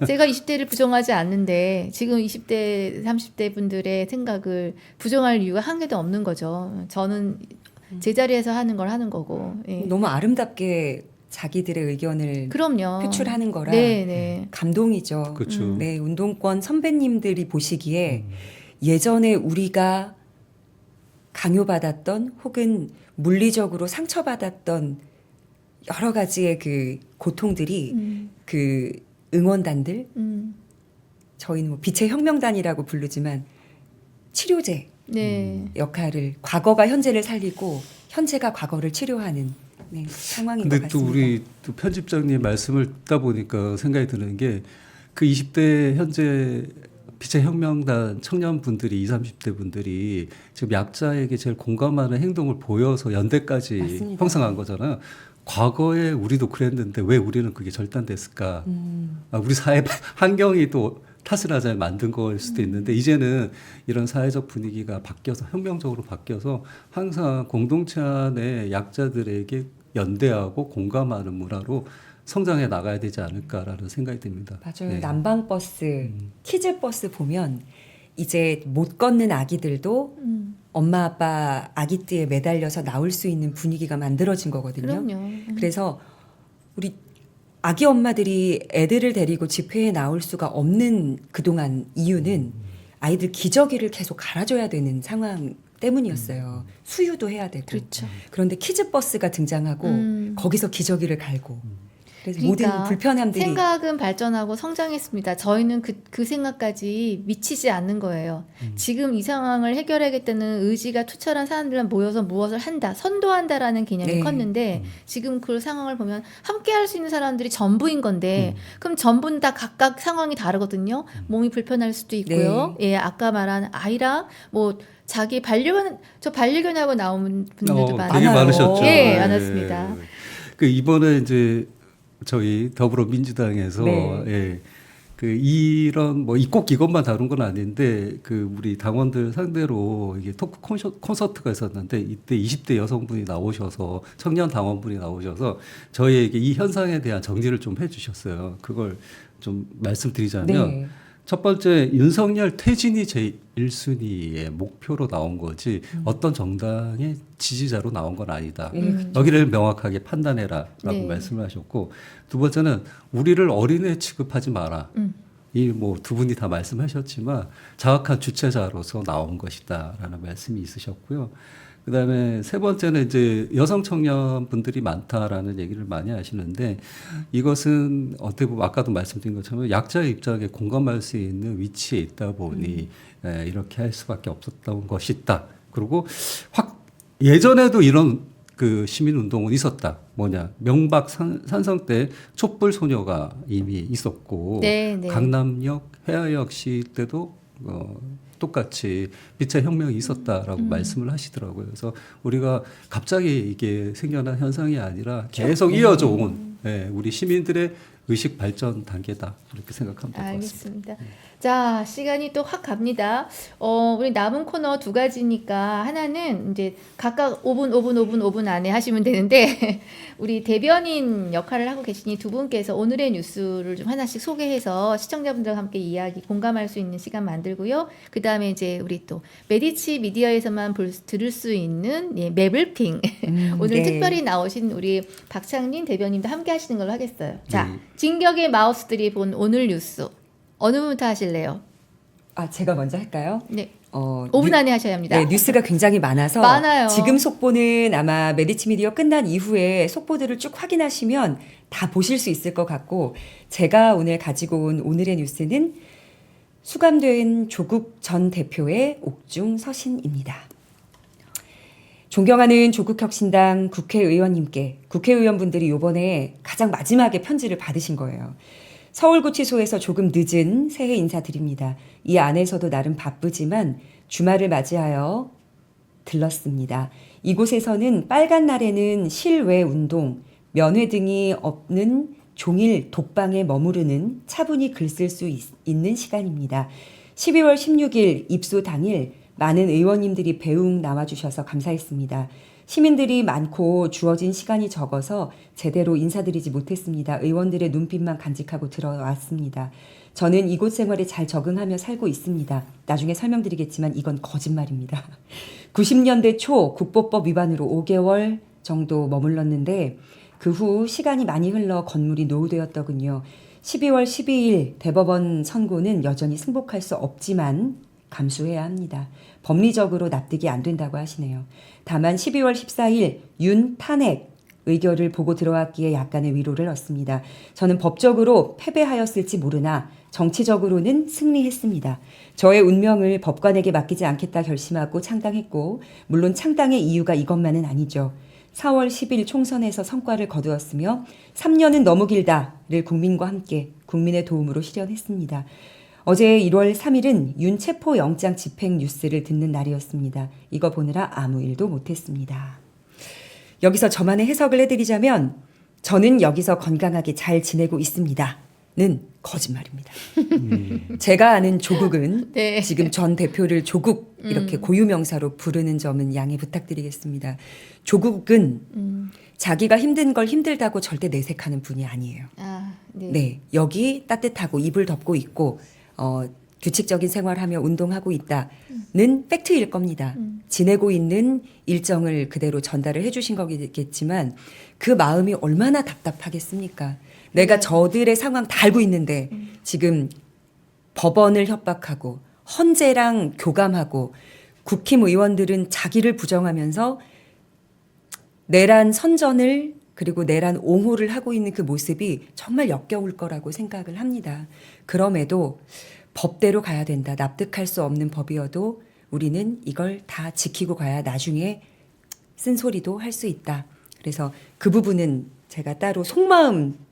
A: 제가 20대를 부정하지 않는데 지금 20대, 30대 분들의 생각을 부정할 이유가 한 개도 없는 거죠. 저는 제 자리에서 하는 걸 하는 거고. 예.
C: 너무 아름답게 자기들의 의견을
A: 그럼요.
C: 표출하는 거라
A: 네, 네.
C: 감동이죠.
B: 그렇죠.
C: 네, 운동권 선배님들이 보시기에 예전에 우리가 강요받았던 혹은 물리적으로 상처받았던 여러 가지의 그 고통들이 그 응원단들 저희는 뭐 빛의 혁명단이라고 부르지만 치료제
A: 네.
C: 역할을 과거가 현재를 살리고 현재가 과거를 치료하는 네, 상황인 것
B: 근데
C: 같습니다.
B: 또 우리 또 편집장님 말씀을 듣다 보니까 생각이 드는 게 그 20대 현재 빛의 혁명단 청년분들이 20, 30대 분들이 지금 약자에게 제일 공감하는 행동을 보여서 연대까지
C: 맞습니다.
B: 형성한 거잖아요. 과거에 우리도 그랬는데 왜 우리는 그게 절단됐을까? 우리 사회 환경이 또 탓을 하자 만든 걸 수도 있는데 이제는 이런 사회적 분위기가 바뀌어서 혁명적으로 바뀌어서 항상 공동체 안에 약자들에게 연대하고 공감하는 문화로 성장해 나가야 되지 않을까라는 생각이 듭니다.
C: 맞아요.
B: 네.
C: 난방버스, 키즈버스 보면 이제 못 걷는 아기들도 엄마 아빠 아기띠에 매달려서 나올 수 있는 분위기가 만들어진 거거든요.
A: 그럼요.
C: 그래서 우리 아기 엄마들이 애들을 데리고 집회에 나올 수가 없는 그동안 이유는 아이들 기저귀를 계속 갈아줘야 되는 상황 때문이었어요. 수유도 해야 되고.
A: 그렇죠.
C: 그런데 키즈버스가 등장하고 거기서 기저귀를 갈고. 그래서 모든 불편함들이
A: 생각은 발전하고 성장했습니다. 저희는 그 생각까지 미치지 않는 거예요. 지금 이 상황을 해결하겠다는 의지가 투철한 사람들만 모여서 무엇을 한다, 선도한다라는 개념이
C: 네.
A: 컸는데 지금 그 상황을 보면 함께 할 수 있는 사람들이 전부인 건데 그럼 전부는 다 각각 상황이 다르거든요. 몸이 불편할 수도 있고요. 예, 아까 말한 아이랑 뭐 자기 반려견하고 나온 분들도
B: 되게
C: 많아요.
B: 많으셨죠.
A: 예, 많았습니다.
B: 그 이번에 이제 저희 더불어민주당에서
C: 네.
B: 예, 이런 꼭 이것만 다룬 건 아닌데 우리 당원들 상대로 이게 토크 콘서트가 있었는데 이때 20대 여성분이 나오셔서 청년 당원분이 나오셔서 저희에게 이 현상에 대한 정리를 좀 해주셨어요. 그걸 좀 말씀드리자면
C: 네.
B: 첫 번째 윤석열 퇴진이 제 1순위의 목표로 나온 거지 어떤 정당의 지지자로 나온 건 아니다. 여기를 명확하게 판단해라라고
A: 네.
B: 말씀을 하셨고 두 번째는 우리를 어린애 취급하지 마라. 이 두 분이 다 말씀하셨지만 정확한 주체자로서 나온 것이다라는 말씀이 있으셨고요. 그다음에 세 번째는 이제 여성 청년분들이 많다라는 얘기를 많이 하시는데 이것은 어떻게 보면 아까도 말씀드린 것처럼 약자의 입장에 공감할 수 있는 위치에 있다 보니 이렇게 할 수밖에 없었던 것이다. 그리고 예전에도 이런 시민운동은 있었다. 명박 산성 때 촛불 소녀가 이미 있었고
A: 네, 네.
B: 강남역 해화역 시 때도 똑같이 빛의 혁명이 있었다라고 말씀을 하시더라고요. 그래서 우리가 갑자기 이게 생겨난 현상이 아니라 계속 이어져 온 우리 시민들의 의식 발전 단계다. 이렇게 생각하면 될 것 같습니다.
A: 알겠습니다. 자, 시간이 또 확 갑니다. 우리 남은 코너 두 가지니까 하나는 이제 각각 5분 안에 하시면 되는데 우리 대변인 역할을 하고 계시니 두 분께서 오늘의 뉴스를 좀 하나씩 소개해서 시청자분들과 함께 이야기 공감할 수 있는 시간 만들고요. 그 다음에 이제 우리 또 메디치 미디어에서만 들을 수 있는 맵을핑 오늘
C: 네.
A: 특별히 나오신 우리 박창린 대변인도 함께 하시는 걸로 하겠어요. 자,
B: 네.
A: 진격의 마우스들이 본 오늘 뉴스 어느 분부터 하실래요?
C: 제가 먼저 할까요?
A: 네.
C: 5분
A: 안에 하셔야 합니다.
C: 네, 뉴스가 굉장히 많아서
A: 많아요.
C: 지금 속보는 아마 메디치 미디어 끝난 이후에 속보들을 쭉 확인하시면 다 보실 수 있을 것 같고 제가 오늘 가지고 온 오늘의 뉴스는 수감된 조국 전 대표의 옥중 서신입니다. 존경하는 조국혁신당 국회의원님께 국회의원분들이 이번에 가장 마지막에 편지를 받으신 거예요. 서울구치소에서 조금 늦은 새해 인사드립니다. 이 안에서도 나름 바쁘지만 주말을 맞이하여 들렀습니다. 이곳에서는 빨간 날에는 실외 운동, 면회 등이 없는 종일 독방에 머무르는 차분히 글 쓸 수 있는 시간입니다. 12월 16일 입소 당일 많은 의원님들이 배웅 나와주셔서 감사했습니다. 시민들이 많고 주어진 시간이 적어서 제대로 인사드리지 못했습니다. 의원들의 눈빛만 간직하고 들어왔습니다. 저는 이곳 생활에 잘 적응하며 살고 있습니다. 나중에 설명드리겠지만 이건 거짓말입니다. 90년대 초 국보법 위반으로 5개월 정도 머물렀는데 그 후 시간이 많이 흘러 건물이 노후되었더군요. 12월 12일 대법원 선고는 여전히 승복할 수 없지만 감수해야 합니다. 법리적으로 납득이 안 된다고 하시네요. 다만 12월 14일 윤 탄핵 의결을 보고 들어왔기에 약간의 위로를 얻습니다. 저는 법적으로 패배하였을지 모르나 정치적으로는 승리했습니다. 저의 운명을 법관에게 맡기지 않겠다 결심하고 창당했고 물론 창당의 이유가 이것만은 아니죠. 4월 10일 총선에서 성과를 거두었으며 3년은 너무 길다를 국민과 함께 국민의 도움으로 실현했습니다. 어제 1월 3일은 윤 체포 영장 집행 뉴스를 듣는 날이었습니다. 이거 보느라 아무 일도 못했습니다. 여기서 저만의 해석을 해드리자면 저는 여기서 건강하게 잘 지내고 있습니다. 는 거짓말입니다. 제가 아는 조국은
A: 네.
C: 지금 전 대표를 조국 이렇게 고유명사로 부르는 점은 양해 부탁드리겠습니다. 조국은 자기가 힘든 걸 힘들다고 절대 내색하는 분이 아니에요.
A: 네.
C: 네, 여기 따뜻하고 이불 덮고 있고 규칙적인 생활하며 운동하고 있다는 팩트일 겁니다. 지내고 있는 일정을 그대로 전달을 해주신 거겠지만 그 마음이 얼마나 답답하겠습니까? 내가 저들의 상황 다 알고 있는데 지금 법원을 협박하고 헌재랑 교감하고 국힘 의원들은 자기를 부정하면서 내란 선전을 그리고 내란 옹호를 하고 있는 그 모습이 정말 역겨울 거라고 생각을 합니다. 그럼에도 법대로 가야 된다. 납득할 수 없는 법이어도 우리는 이걸 다 지키고 가야 나중에 쓴소리도 할 수 있다. 그래서 그 부분은 제가 따로 속마음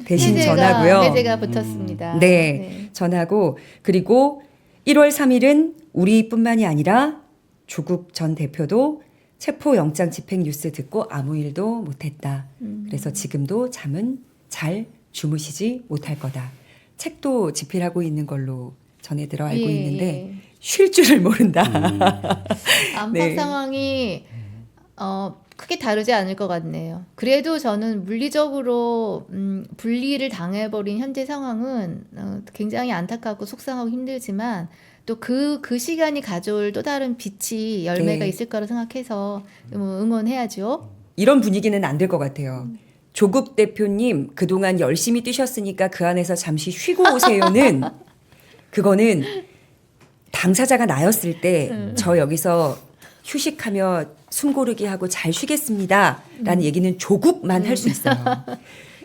C: 대신 전하고요.
A: 해제가 붙었습니다.
C: 네, 전하고 그리고 1월 3일은 우리뿐만이 아니라 조국 전 대표도 체포영장 집행 뉴스 듣고 아무 일도 못했다. 그래서 지금도 잠은 잘 주무시지 못할 거다. 책도 집필하고 있는 걸로 전해 들어 알고
A: 예,
C: 있는데
A: 예.
C: 쉴 줄을 모른다.
A: 안팎
C: 네.
A: 상황이 크게 다르지 않을 것 같네요. 그래도 저는 물리적으로 분리를 당해버린 현재 상황은 굉장히 안타깝고 속상하고 힘들지만 또 그 시간이 가져올 또 다른 빛이 열매가
C: 네.
A: 있을 거라 생각해서 응원해야죠.
C: 이런 분위기는 안 될 것 같아요. 조국 대표님 그동안 열심히 뛰셨으니까 그 안에서 잠시 쉬고 오세요는 그거는 당사자가 나였을 때 저 여기서 휴식하며 숨 고르기 하고 잘 쉬겠습니다 라는 얘기는 조국만 할 수 있어요.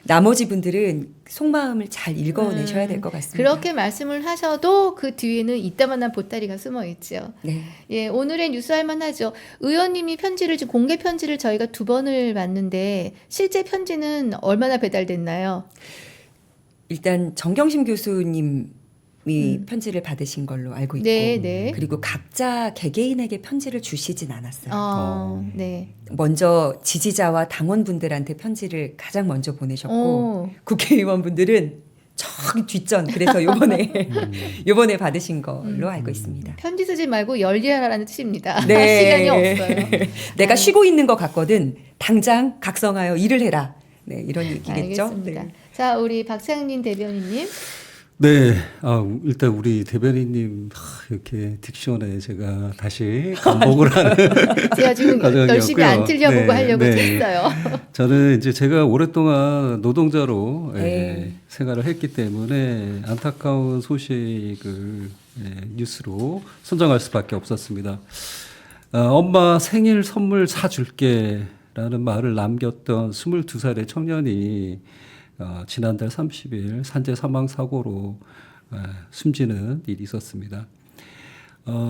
C: 나머지 분들은 속마음을 잘 읽어내셔야 될 것 같습니다.
A: 그렇게 말씀을 하셔도 그 뒤에는 이따만한 보따리가 숨어 있죠.
C: 네.
A: 예, 오늘의 뉴스 할 만하죠. 의원님이 편지를 지금 공개 편지를 저희가 2번을 받는데 실제 편지는 얼마나 배달됐나요?
C: 일단 정경심 교수님이 편지를 받으신 걸로 알고 있고
A: 네, 네.
C: 그리고 각자 개개인에게 편지를 주시진 않았어요.
A: 네.
C: 먼저 지지자와 당원분들한테 편지를 가장 먼저 보내셨고
A: 오.
C: 국회의원분들은 저기 뒷전 그래서 요번에 받으신 걸로 알고 있습니다.
A: 편지 쓰지 말고 열일하라는 뜻입니다.
C: 네.
A: 시간이 없어요.
C: 내가 쉬고 있는 것 같거든 당장 각성하여 일을 해라. 네, 이런 얘기겠죠.
A: 알겠습니다.
C: 네.
A: 자, 우리 박상민 대변인님.
B: 네, 일단 우리 대변인님 이렇게 딕션에 제가 다시 반복을 하는
A: 제가 지금
B: 과정이었고요.
A: 열심히 안 틀려보고
B: 네,
A: 하려고
B: 네.
A: 했어요.
B: 저는 이제 제가 오랫동안 노동자로
C: 네.
B: 생활을 했기 때문에 안타까운 소식을 뉴스로 선정할 수밖에 없었습니다. 엄마 생일 선물 사줄게라는 말을 남겼던 22살의 청년이 지난달 30일 산재 사망 사고로 숨지는 일이 있었습니다.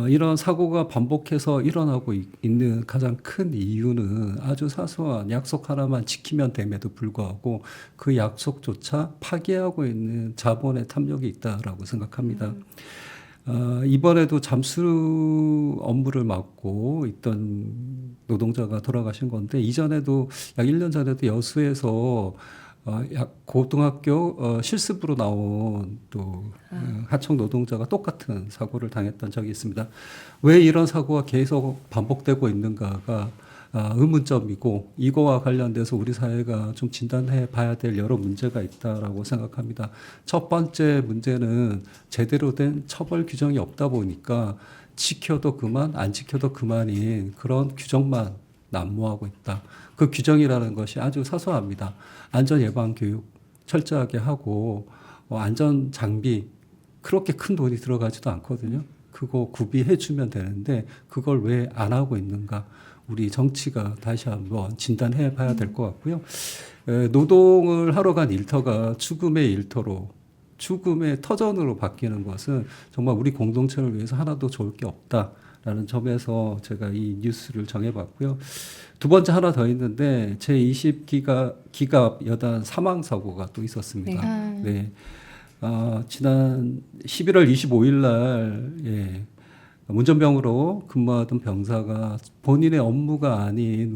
B: 이런 사고가 반복해서 일어나고 있는 가장 큰 이유는 아주 사소한 약속 하나만 지키면 됨에도 불구하고 그 약속조차 파기하고 있는 자본의 탐욕이 있다라고 생각합니다. 이번에도 잠수 업무를 맡고 있던 노동자가 돌아가신 건데 이전에도 약 1년 전에도 여수에서 고등학교 실습으로 나온 또 하청 노동자가 똑같은 사고를 당했던 적이 있습니다. 왜 이런 사고가 계속 반복되고 있는가가 의문점이고 이거와 관련돼서 우리 사회가 좀 진단해 봐야 될 여러 문제가 있다라고 생각합니다. 첫 번째 문제는 제대로 된 처벌 규정이 없다 보니까 지켜도 그만 안 지켜도 그만인 그런 규정만 난무하고 있다. 그 규정이라는 것이 아주 사소합니다. 안전 예방 교육 철저하게 하고 안전 장비 그렇게 큰 돈이 들어가지도 않거든요. 그거 구비해 주면 되는데 그걸 왜 안 하고 있는가? 우리 정치가 다시 한번 진단해 봐야 될 것 같고요. 노동을 하러 간 일터가 죽음의 일터로 죽음의 터전으로 바뀌는 것은 정말 우리 공동체를 위해서 하나도 좋을 게 없다라는 점에서 제가 이 뉴스를 정해봤고요. 두 번째 하나 더 있는데 제20기갑 여단 사망 사고가 또 있었습니다. 네. 지난 11월 25일 날 운전병으로 근무하던 병사가 본인의 업무가 아닌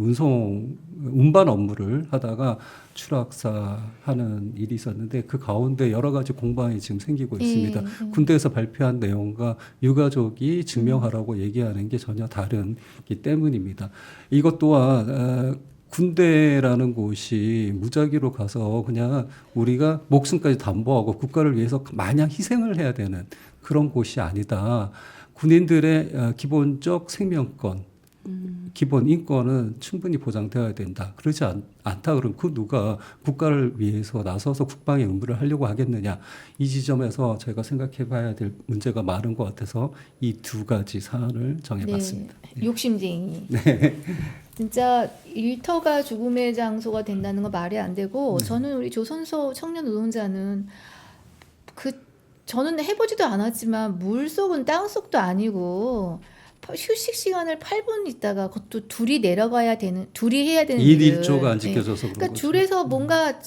B: 운반 업무를 하다가 추락사하는 일이 있었는데 그 가운데 여러 가지 공방이 지금 생기고 있습니다. 군대에서 발표한 내용과 유가족이 증명하라고 얘기하는 게 전혀 다른기 때문입니다. 이것 또한 군대라는 곳이 무작위로 가서 그냥 우리가 목숨까지 담보하고 국가를 위해서 마냥 희생을 해야 되는 그런 곳이 아니다. 군인들의 기본적 생명권, 기본 인권은 충분히 보장되어야 된다. 그러지 않다 그러면 그 누가 국가를 위해서 나서서 국방의 의무를 하려고 하겠느냐. 이 지점에서 제가 생각해 봐야 될 문제가 많은 것 같아서 이 두 가지 사안을 정해봤습니다.
A: 네. 욕심쟁이.
B: 네.
A: 진짜 일터가 죽음의 장소가 된다는 건 말이 안 되고 저는 우리 조선소 청년 노동자는 저는 해보지도 않았지만 물속은 땅속도 아니고 휴식 시간을 8분 있다가 그것도 둘이 내려가야 되는 둘이 해야 되는
B: 일
A: 일을.
B: 1조가 안 지켜져서 그런
A: 그러니까
B: 거죠.
A: 줄에서 뭔가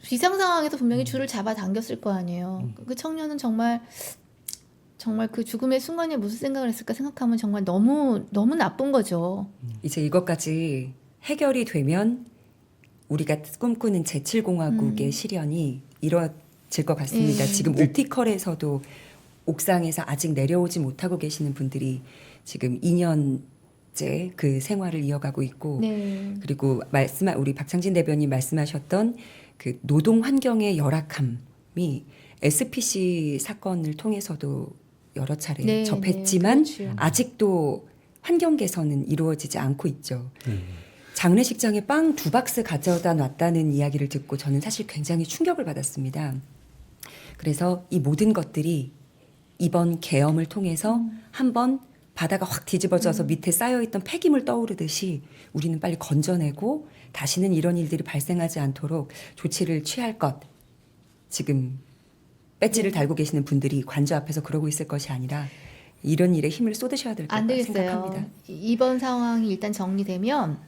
A: 비상 상황에서 분명히 줄을 잡아 당겼을 거 아니에요. 그 청년은 정말 그 죽음의 순간에 무슨 생각을 했을까 생각하면 정말 너무 나쁜 거죠.
C: 이제 이것까지 해결이 되면 우리가 꿈꾸는 제7공화국의 실현이 이뤄질 것 같습니다.
A: 네.
C: 지금 옵티컬에서도 옥상에서 아직 내려오지 못하고 계시는 분들이 지금 2년째 그 생활을 이어가고 있고
A: 네.
C: 그리고 우리 박창진 대변인 말씀하셨던 그 노동 환경의 열악함이 SPC 사건을 통해서도 여러 차례
A: 네,
C: 접했지만
A: 네, 그렇죠.
C: 아직도 환경 개선은 이루어지지 않고 있죠. 장례식장에 빵 2박스 가져다 놨다는 이야기를 듣고 저는 사실 굉장히 충격을 받았습니다. 그래서 이 모든 것들이 이번 계엄을 통해서 한번 바다가 확 뒤집어져서 밑에 쌓여있던 폐기물 떠오르듯이 우리는 빨리 건져내고 다시는 이런 일들이 발생하지 않도록 조치를 취할 것. 지금 배지를 달고 계시는 분들이 관저 앞에서 그러고 있을 것이 아니라 이런 일에 힘을 쏟으셔야 될
A: 안
C: 거라고
A: 되겠어요.
C: 생각합니다.
A: 이번 상황이 일단 정리되면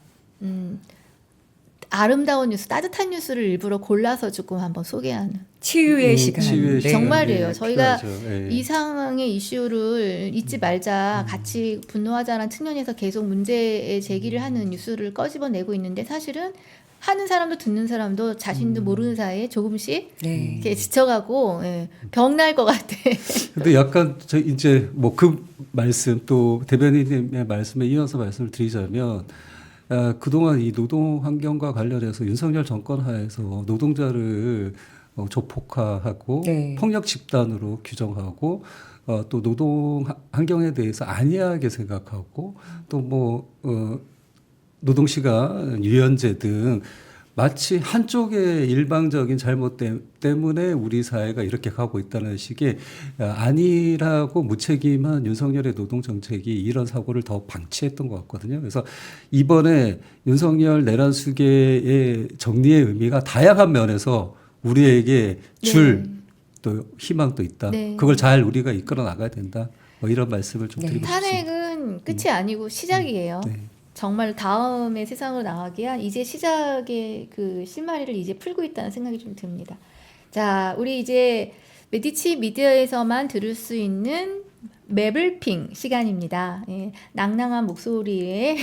A: 아름다운 뉴스, 따뜻한 뉴스를 일부러 골라서 조금 한번 소개하는.
C: 치유의 시간.
B: 치유의
C: 네.
B: 시간.
A: 정말이에요.
B: 예,
A: 저희가
B: 필요하죠. 예.
A: 이 상황의 이슈를 잊지 말자, 같이 분노하자라는 측면에서 계속 문제 제기를 하는 뉴스를 꺼집어내고 있는데 사실은 하는 사람도 듣는 사람도 자신도 모르는 사이에 조금씩
C: 네.
A: 이렇게 지쳐가고 병날 것 같아.
B: 근데 약간 저 이제 뭐 그 말씀 또 대변인님의 말씀에 이어서 말씀을 드리자면 그동안 이 노동 환경과 관련해서 윤석열 정권 하에서 노동자를 조폭화하고
C: 네.
B: 폭력 집단으로 규정하고 또 노동 환경에 대해서 안이하게 생각하고 또 뭐 노동시간 유연제 등 마치 한쪽의 일방적인 잘못 때문에 우리 사회가 이렇게 가고 있다는 식의 안일하고 무책임한 윤석열의 노동정책이 이런 사고를 더 방치했던 것 같거든요. 그래서 이번에 윤석열 내란 수계의 정리의 의미가 다양한 면에서 우리에게 줄 또 희망도 있다.
A: 네.
B: 그걸 잘 우리가 이끌어 나가야 된다. 뭐 이런 말씀을 좀
C: 네.
B: 드리고 싶습니다.
A: 탄핵은 끝이 아니고 시작이에요.
B: 네.
A: 정말 다음의 세상으로 나가기야 이제 시작의 그 실마리를 이제 풀고 있다는 생각이 좀 듭니다. 자, 우리 이제 메디치 미디어에서만 들을 수 있는 매블핑 시간입니다. 예, 낭낭한 목소리의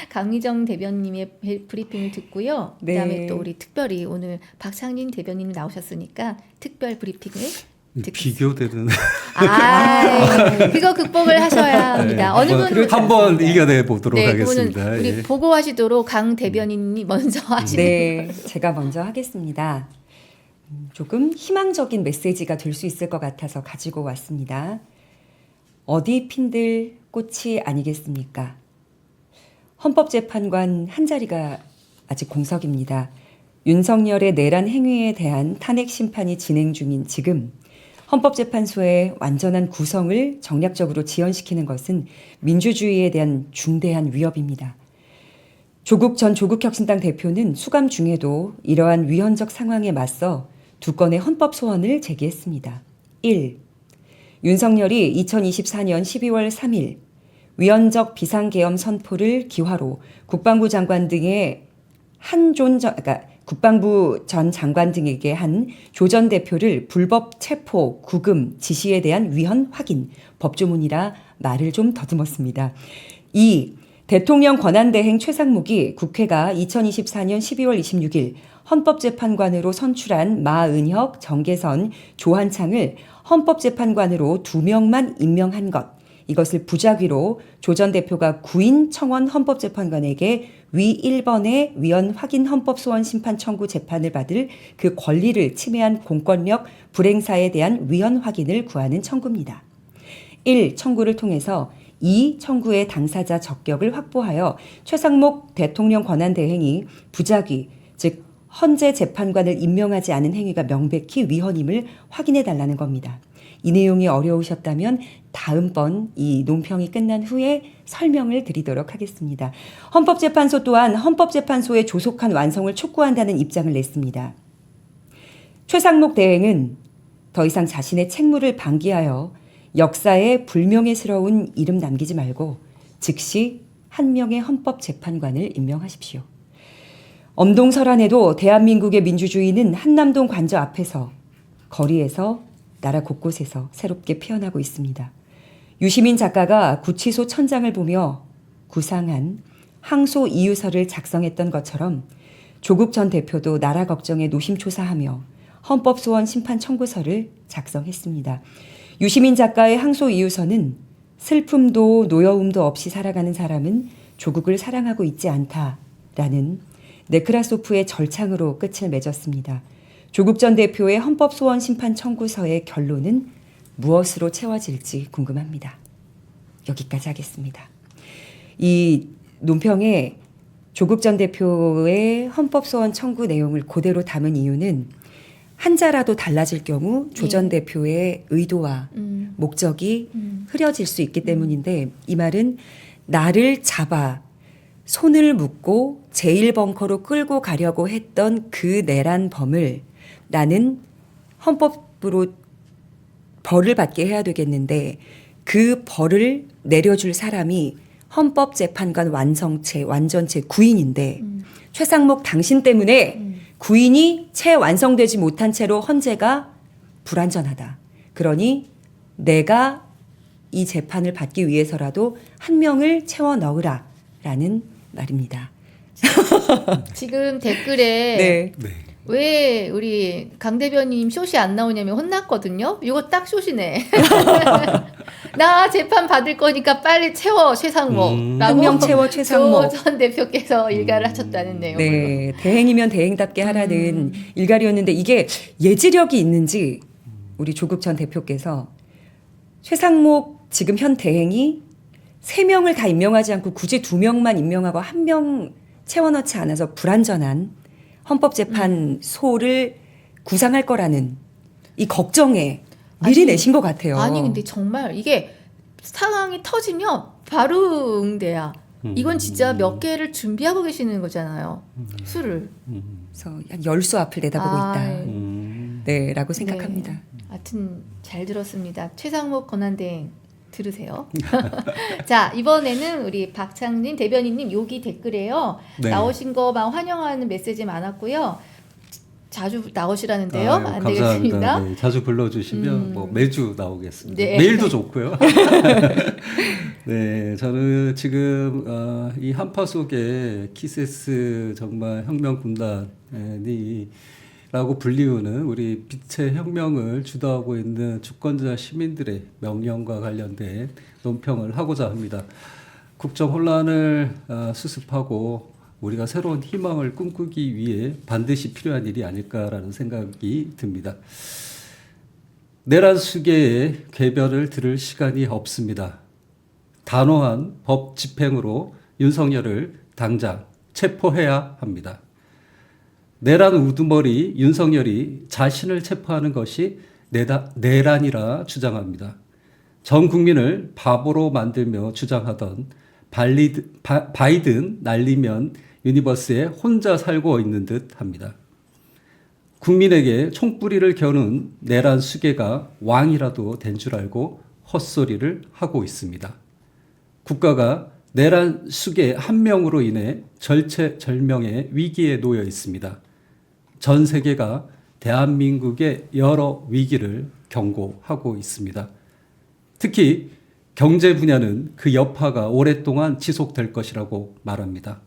A: 강미정 대변님의 브리핑을 듣고요.
C: 네.
A: 그다음에 또 우리 특별히 오늘 박창진 대변인이 나오셨으니까 특별 브리핑을
B: 비교되는
A: 그거 극복을 하셔야 합니다. 어느 분은
B: 한번 이겨내 보도록
A: 네,
B: 하겠습니다.
A: 그거는 우리
B: 예.
A: 보고하시도록 강 대변인이 먼저 하시는.
C: 네, 제가 먼저 하겠습니다. 조금 희망적인 메시지가 될 수 있을 것 같아서 가지고 왔습니다. 어디 핀들 꽃이 아니겠습니까? 헌법재판관 한 자리가 아직 공석입니다. 윤석열의 내란 행위에 대한 탄핵 심판이 진행 중인 지금 헌법재판소의 완전한 구성을 정략적으로 지연시키는 것은 민주주의에 대한 중대한 위협입니다. 조국 전 조국혁신당 대표는 수감 중에도 이러한 위헌적 상황에 맞서 2건의 헌법 소원을 제기했습니다. 1. 윤석열이 2024년 12월 3일 위헌적 비상계엄 선포를 기화로 국방부 장관 등의 국방부 전 장관 등에게 한 조 전 대표를 불법 체포, 구금, 지시에 대한 위헌 확인, 법조문이라 말을 좀 더듬었습니다. 2. 대통령 권한대행 최상목이 국회가 2024년 12월 26일 헌법재판관으로 선출한 마은혁, 정계선, 조한창을 헌법재판관으로 2명만 임명한 것. 이것을 부작위로 조 전 대표가 구인 청원 헌법재판관에게 위 1번의 위헌 확인 헌법소원 심판 청구 재판을 받을 그 권리를 침해한 공권력 불행사에 대한 위헌 확인을 구하는 청구입니다. 1. 청구를 통해서 2. 청구의 당사자 적격을 확보하여 최상목 대통령 권한대행이 부작위, 즉 헌재 재판관을 임명하지 않은 행위가 명백히 위헌임을 확인해달라는 겁니다. 이 내용이 어려우셨다면 다음번 이 논평이 끝난 후에 설명을 드리도록 하겠습니다. 헌법재판소 또한 헌법재판소의 조속한 완성을 촉구한다는 입장을 냈습니다. 최상목 대행은 더 이상 자신의 책무를 방기하여 역사에 불명예스러운 이름 남기지 말고 즉시 한 명의 헌법재판관을 임명하십시오. 엄동설안에도 대한민국의 민주주의는 한남동 관저 앞에서, 거리에서, 나라 곳곳에서 새롭게 피어나고 있습니다. 유시민 작가가 구치소 천장을 보며 구상한 항소 이유서를 작성했던 것처럼 조국 전 대표도 나라 걱정에 노심초사하며 헌법소원 심판 청구서를 작성했습니다. 유시민 작가의 항소 이유서는 슬픔도 노여움도 없이 살아가는 사람은 조국을 사랑하고 있지 않다라는 네크라소프의 절창으로 끝을 맺었습니다. 조국 전 대표의 헌법소원 심판 청구서의 결론은 무엇으로 채워질지 궁금합니다. 여기까지 하겠습니다. 이 논평에 조국 전 대표의 헌법소원 청구 내용을 그대로 담은 이유는 한자라도 달라질 경우 조 전 대표의 의도와 목적이 흐려질 수 있기 때문인데 이 말은 나를 잡아 손을 묶고 제1벙커로 끌고 가려고 했던 그 내란 범을 나는 헌법으로 벌을 받게 해야 되겠는데 그 벌을 내려줄 사람이 헌법재판관 완전체 구인인데 최상목 당신 때문에 구인이 채 완성되지 못한 채로 헌재가 불완전하다. 그러니 내가 이 재판을 받기 위해서라도 한 명을 채워 넣으라 라는 말입니다.
A: 지금 댓글에
C: 네.
B: 네.
A: 왜 우리 강 대변인 숏이 안 나오냐면 혼났거든요. 이거 딱 숏이네. 나 재판 받을 거니까 빨리 채워 최상목.
C: 한 명 채워 최상목.
A: 조 전 대표께서 일가를 하셨다는 내용으로.
C: 네, 대행이면 대행답게 하라는 일갈이었는데 이게 예지력이 있는지 우리 조국 전 대표께서 최상목 지금 현 대행이 3명을 다 임명하지 않고 굳이 2명만 임명하고 1명 채워넣지 않아서 불완전한 헌법재판소를 구상할 거라는 이 걱정에 미리 내신 것 같아요.
A: 아니 근데 정말 이게 상황이 터지면 바로 응대야. 이건 진짜 몇 개를 준비하고 계시는 거잖아요. 수를.
C: 그래서 한 10수 앞을 내다보고 있다. 네, 라고 생각합니다.
A: 네. 하여튼 잘 들었습니다. 최상목 권한대행 들으세요. 자, 이번에는 우리 박창진 대변인님 여기 댓글에요.
B: 네.
A: 나오신 거 막 환영하는 메시지 많았고요. 자주 나오시라는데요.
B: 아유,
A: 안
B: 감사합니다.
A: 되겠습니다.
B: 네, 자주 불러주시면 뭐 매주 나오겠습니다.
A: 네.
B: 매일도 좋고요. 네, 저는 지금 이 한파 속에 키세스 정말 혁명 군단이 라고 불리우는 우리 빛의 혁명을 주도하고 있는 주권자 시민들의 명령과 관련된 논평을 하고자 합니다. 국정 혼란을 수습하고 우리가 새로운 희망을 꿈꾸기 위해 반드시 필요한 일이 아닐까라는 생각이 듭니다. 내란 수계의 궤변을 들을 시간이 없습니다. 단호한 법 집행으로 윤석열을 당장 체포해야 합니다. 내란 우두머리 윤석열이 자신을 체포하는 것이 내란이라 주장합니다. 전 국민을 바보로 만들며 주장하던 바이든 날리면 유니버스에 혼자 살고 있는 듯 합니다. 국민에게 총뿌리를 겨눈 내란 수괴가 왕이라도 된 줄 알고 헛소리를 하고 있습니다. 국가가 내란 수괴 한 명으로 인해 절체절명의 위기에 놓여 있습니다. 전 세계가 대한민국의 여러 위기를 경고하고 있습니다. 특히 경제 분야는 그 여파가 오랫동안 지속될 것이라고 말합니다.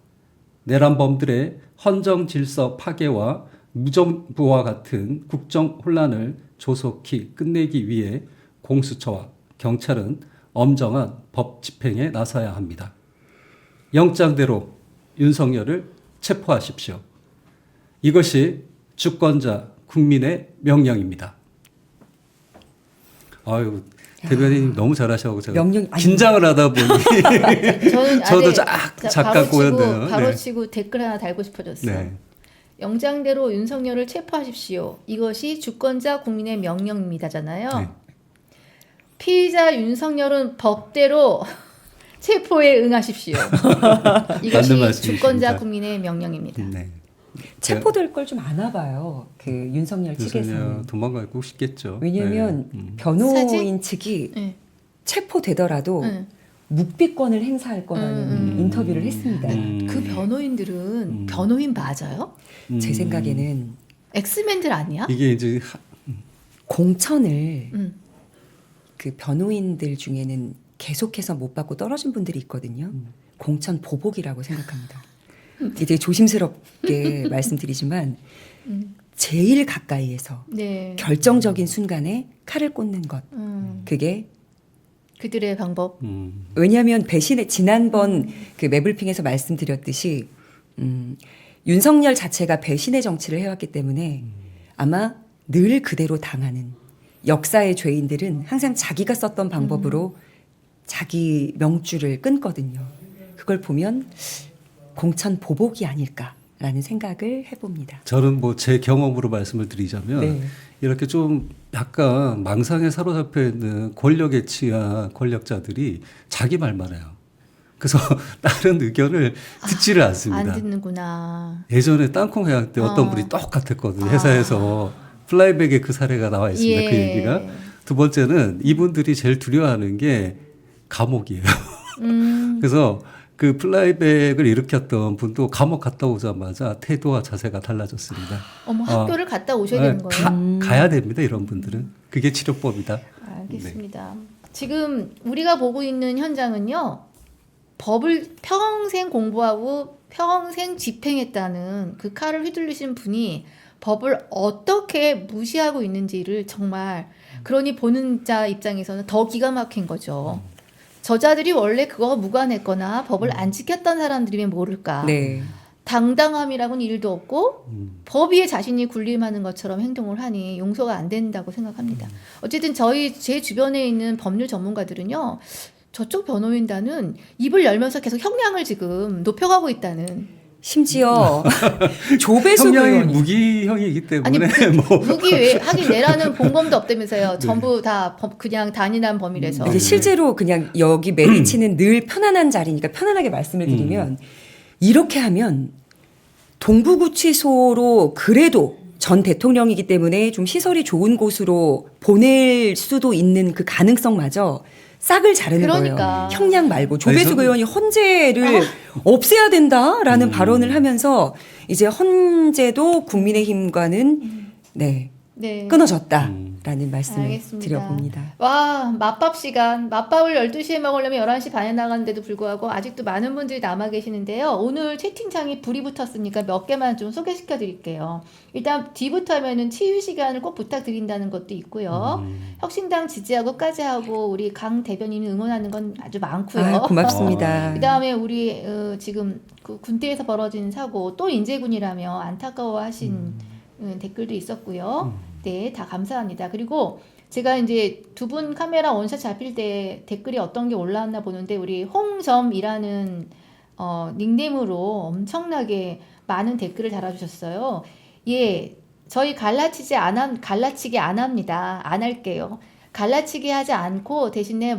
B: 내란범들의 헌정 질서 파괴와 무정부와 같은 국정 혼란을 조속히 끝내기 위해 공수처와 경찰은 엄정한 법 집행에 나서야 합니다. 영장대로 윤석열을 체포하십시오. 이것이 주권자 국민의 명령입니다. 아유, 대변인 너무 잘하셔서 제가 긴장을 하다 보니 저도 잠깐 꼬였네요.
A: 바로
B: 네.
A: 치고 댓글 하나 달고 싶어졌어요.
B: 네.
A: 영장대로 윤석열을 체포하십시오. 이것이 주권자 국민의 명령입니다잖아요.
B: 네.
A: 피의자 윤석열은 법대로 체포에 응하십시오. 이것이
B: 말씀이십니다.
A: 주권자 국민의 명령입니다.
B: 네.
C: 체포될 걸 좀 아나 봐요. 그 윤석열 측에서는.
B: 도망가고 싶겠죠.
C: 왜냐하면
B: 네.
C: 변호인
A: 사실?
C: 측이
A: 네.
C: 체포되더라도
A: 네.
C: 묵비권을 행사할 거라는 인터뷰를 했습니다.
A: 그 변호인들은 변호인 맞아요?
C: 제 생각에는
A: 엑스맨들 아니야?
B: 이게 이제
C: 공천을
A: 음.
C: 그 변호인들 중에는 계속해서 못 받고 떨어진 분들이 있거든요. 공천 보복이라고 생각합니다. 이제 조심스럽게 말씀드리지만 제일 가까이에서
A: 네.
C: 결정적인 순간에 칼을 꽂는 것. 그게
A: 그들의 방법.
C: 왜냐하면 배신의 지난번 그 매블핑에서 말씀드렸듯이 윤석열 자체가 배신의 정치를 해왔기 때문에 아마 늘 그대로 당하는 역사의 죄인들은 항상 자기가 썼던 방법으로 자기 명줄을 끊거든요. 그걸 보면 공천 보복이 아닐까라는 생각을 해봅니다.
B: 저는 뭐 제 경험으로 말씀을 드리자면
C: 네.
B: 이렇게 좀 약간 망상에 사로잡혀 있는 권력에 취한 권력자들이 자기 말만 해요. 그래서 다른 의견을 듣지를 않습니다.
A: 안 듣는구나.
B: 예전에 땅콩 회항 때 어떤 분이 똑같았거든요. 회사에서 플라이백에 그 사례가 나와 있습니다. 그 얘기가. 두 번째는 이분들이 제일 두려워하는 게 감옥이에요. 그래서 그 플라이백을 일으켰던 분도 감옥 갔다 오자마자 태도와 자세가 달라졌습니다.
A: 어머, 학교를 갔다 오셔야 되는 거예요?
B: 가야 됩니다. 이런 분들은. 그게 치료법이다.
A: 알겠습니다. 지금 우리가 보고 있는 현장은요. 법을 평생 공부하고 평생 집행했다는 그 칼을 휘둘리신 분이 법을 어떻게 무시하고 있는지를 정말 그러니 보는 자 입장에서는 더 기가 막힌 거죠. 저자들이 원래 그거가 무관했거나 법을 안 지켰던 사람들이면 모를까.
C: 네.
A: 당당함이라고는 일도 없고 법 위에 자신이 군림하는 것처럼 행동을 하니 용서가 안 된다고 생각합니다. 어쨌든 제 주변에 있는 법률 전문가들은요. 저쪽 변호인단은 입을 열면서 계속 형량을 지금 높여가고 있다는.
C: 심지어 조배수
B: 형량이
C: 의원이
B: 무기형이기 때문에
A: 아니,
B: 뭐
A: 무기 왜 하긴 내라는 공범도 없다면서요. 전부 다 그냥 단인한 범위라서.
C: 이제 실제로 그냥 여기 메디치는 늘 편안한 자리니까 편안하게 말씀을 드리면 이렇게 하면 동부구치소로 그래도 전 대통령이기 때문에 좀 시설이 좋은 곳으로 보낼 수도 있는 그 가능성마저 싹을 자르는
A: 그러니까.
C: 거예요. 형량 말고 조배숙
B: 저는-
C: 의원이 헌재를 없애야 된다라는 발언을 하면서 이제 헌재도 국민의힘과는 네,
A: 네.
C: 끊어졌다라는 말씀을
A: 알겠습니다.
C: 드려봅니다.
A: 와, 맛밥 시간. 맛밥을 12시에 먹으려면 11시 반에 나가는데도 불구하고 아직도 많은 분들이 남아 계시는데요. 오늘 채팅창에 불이 붙었으니까 몇 개만 좀 소개시켜 드릴게요. 일단 뒤부터 하면은 치유 시간을 꼭 부탁드린다는 것도 있고요. 혁신당 지지하고 까지하고 우리 강 대변인을 응원하는 건 아주 많고요.
C: 아, 고맙습니다.
A: 그다음에 우리 지금 그 군대에서 벌어진 사고 또 인제군이라며 안타까워하신 댓글도 있었고요. 네, 다 감사합니다. 그리고 제가 이제 두 분 카메라 원샷 잡힐 때 댓글이 어떤 게 올라왔나 보는데 우리 홍점이라는 닉네임으로 엄청나게 많은 댓글을 달아주셨어요. 예, 저희 갈라치기 안 합니다. 안 할게요. 갈라치기 하지 않고 대신에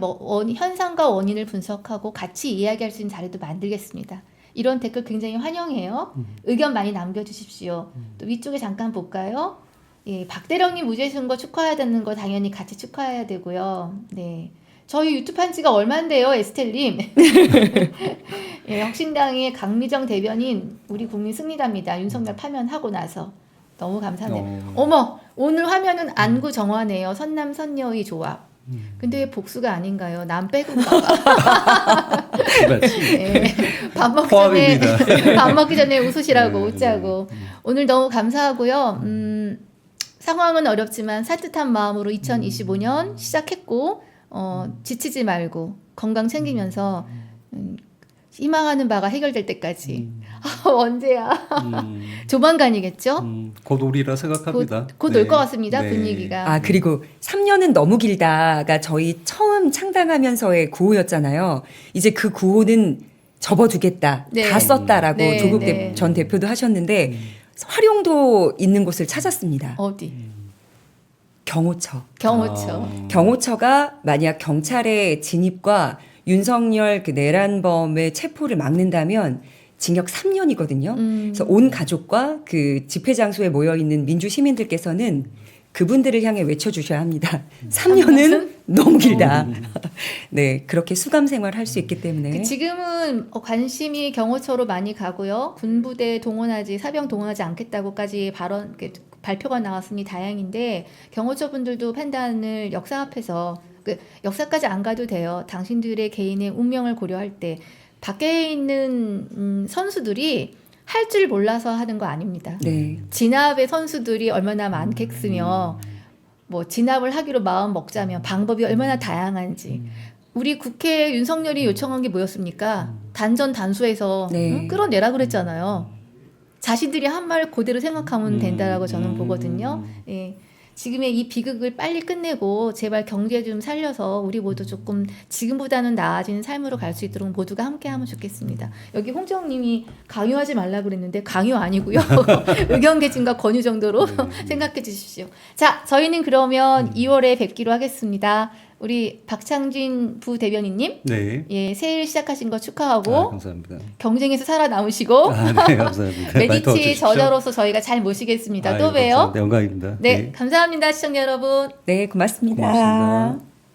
A: 현상과 원인을 분석하고 같이 이야기할 수 있는 자리도 만들겠습니다. 이런 댓글 굉장히 환영해요. 의견 많이 남겨주십시오. 또 위쪽에 잠깐 볼까요? 예, 박대령님 무죄 선거 축하해야 되는 거 당연히 같이 축하해야 되고요. 네. 저희 유튜브 한 지가 얼만데요, 에스텔님. 예, 혁신당의 강미정 대변인, 우리 국민 승리답니다. 윤석열 파면하고 나서. 너무 감사합니다. 어머, 오늘 화면은 안구 정화네요. 선남 선녀의 조합. 근데 왜 복수가 아닌가요? 남 빼고인가 봐. 네. 밥 먹기 전에 웃으시라고 웃자고. 오늘 너무 감사하고요. 상황은 어렵지만 산뜻한 마음으로 2025년 시작했고 지치지 말고 건강 챙기면서 희망하는 바가 해결될 때까지 언제야? 조만간이겠죠?
B: 곧 오리라 생각합니다.
A: 곧 올 것 같습니다.
B: 네.
A: 분위기가.
C: 아, 그리고 3년은 너무 길다가 저희 처음 창당하면서의 구호였잖아요. 이제 그 구호는 접어두겠다.
A: 네.
C: 다 썼다라고
A: 네,
C: 조국
A: 네.
C: 전 대표도 하셨는데 활용도 있는 곳을 찾았습니다.
A: 어디?
C: 경호처.
A: 경호처.
C: 경호처가 만약 경찰의 진입과 윤석열 그 내란범의 체포를 막는다면 징역 3년이거든요. 그래서 온 가족과 그 집회 장소에 모여 있는 민주 시민들께서는 그분들을 향해 외쳐주셔야 합니다. 3년은 너무 길다. 네, 그렇게 수감 생활할 수 있기 때문에.
A: 지금은 관심이 경호처로 많이 가고요. 군부대 동원하지, 사병 동원하지 않겠다고까지 발표가 나왔으니 다행인데 경호처 분들도 판단을 역사 앞에서 역사까지 안 가도 돼요. 당신들의 개인의 운명을 고려할 때 밖에 있는 선수들이 할 줄 몰라서 하는 거 아닙니다.
C: 네.
A: 진압의 선수들이 얼마나 많겠으며 뭐 진압을 하기로 마음 먹자면 방법이 얼마나 다양한지 우리 국회에 윤석열이 요청한 게 뭐였습니까? 단전 단수해서
C: 네.
A: 끌어내라 그랬잖아요. 자신들이 한 말 그대로 생각하면 된다라고 저는 보거든요. 예. 지금의 이 비극을 빨리 끝내고 제발 경제 좀 살려서 우리 모두 조금 지금보다는 나아지는 삶으로 갈 수 있도록 모두가 함께하면 좋겠습니다. 여기 홍정님이 강요하지 말라 그랬는데 강요 아니고요. 의견 개진과 권유 정도로 생각해 주십시오. 자, 저희는 그러면 2월에 뵙기로 하겠습니다. 우리 박창진 부대변인님,
B: 네.
A: 예, 새해 시작하신 거 축하하고
B: 감사합니다.
A: 경쟁에서 살아남으시고
B: 네, 감사합니다. 많이
A: 메디치
B: 도와주십시오.
A: 저자로서 저희가 잘 모시겠습니다. 또
B: 아유,
A: 봬요.
B: 감사합니다. 영광입니다.
A: 네, 감사합니다, 시청자 여러분.
C: 네, 고맙습니다.
B: 고맙습니다.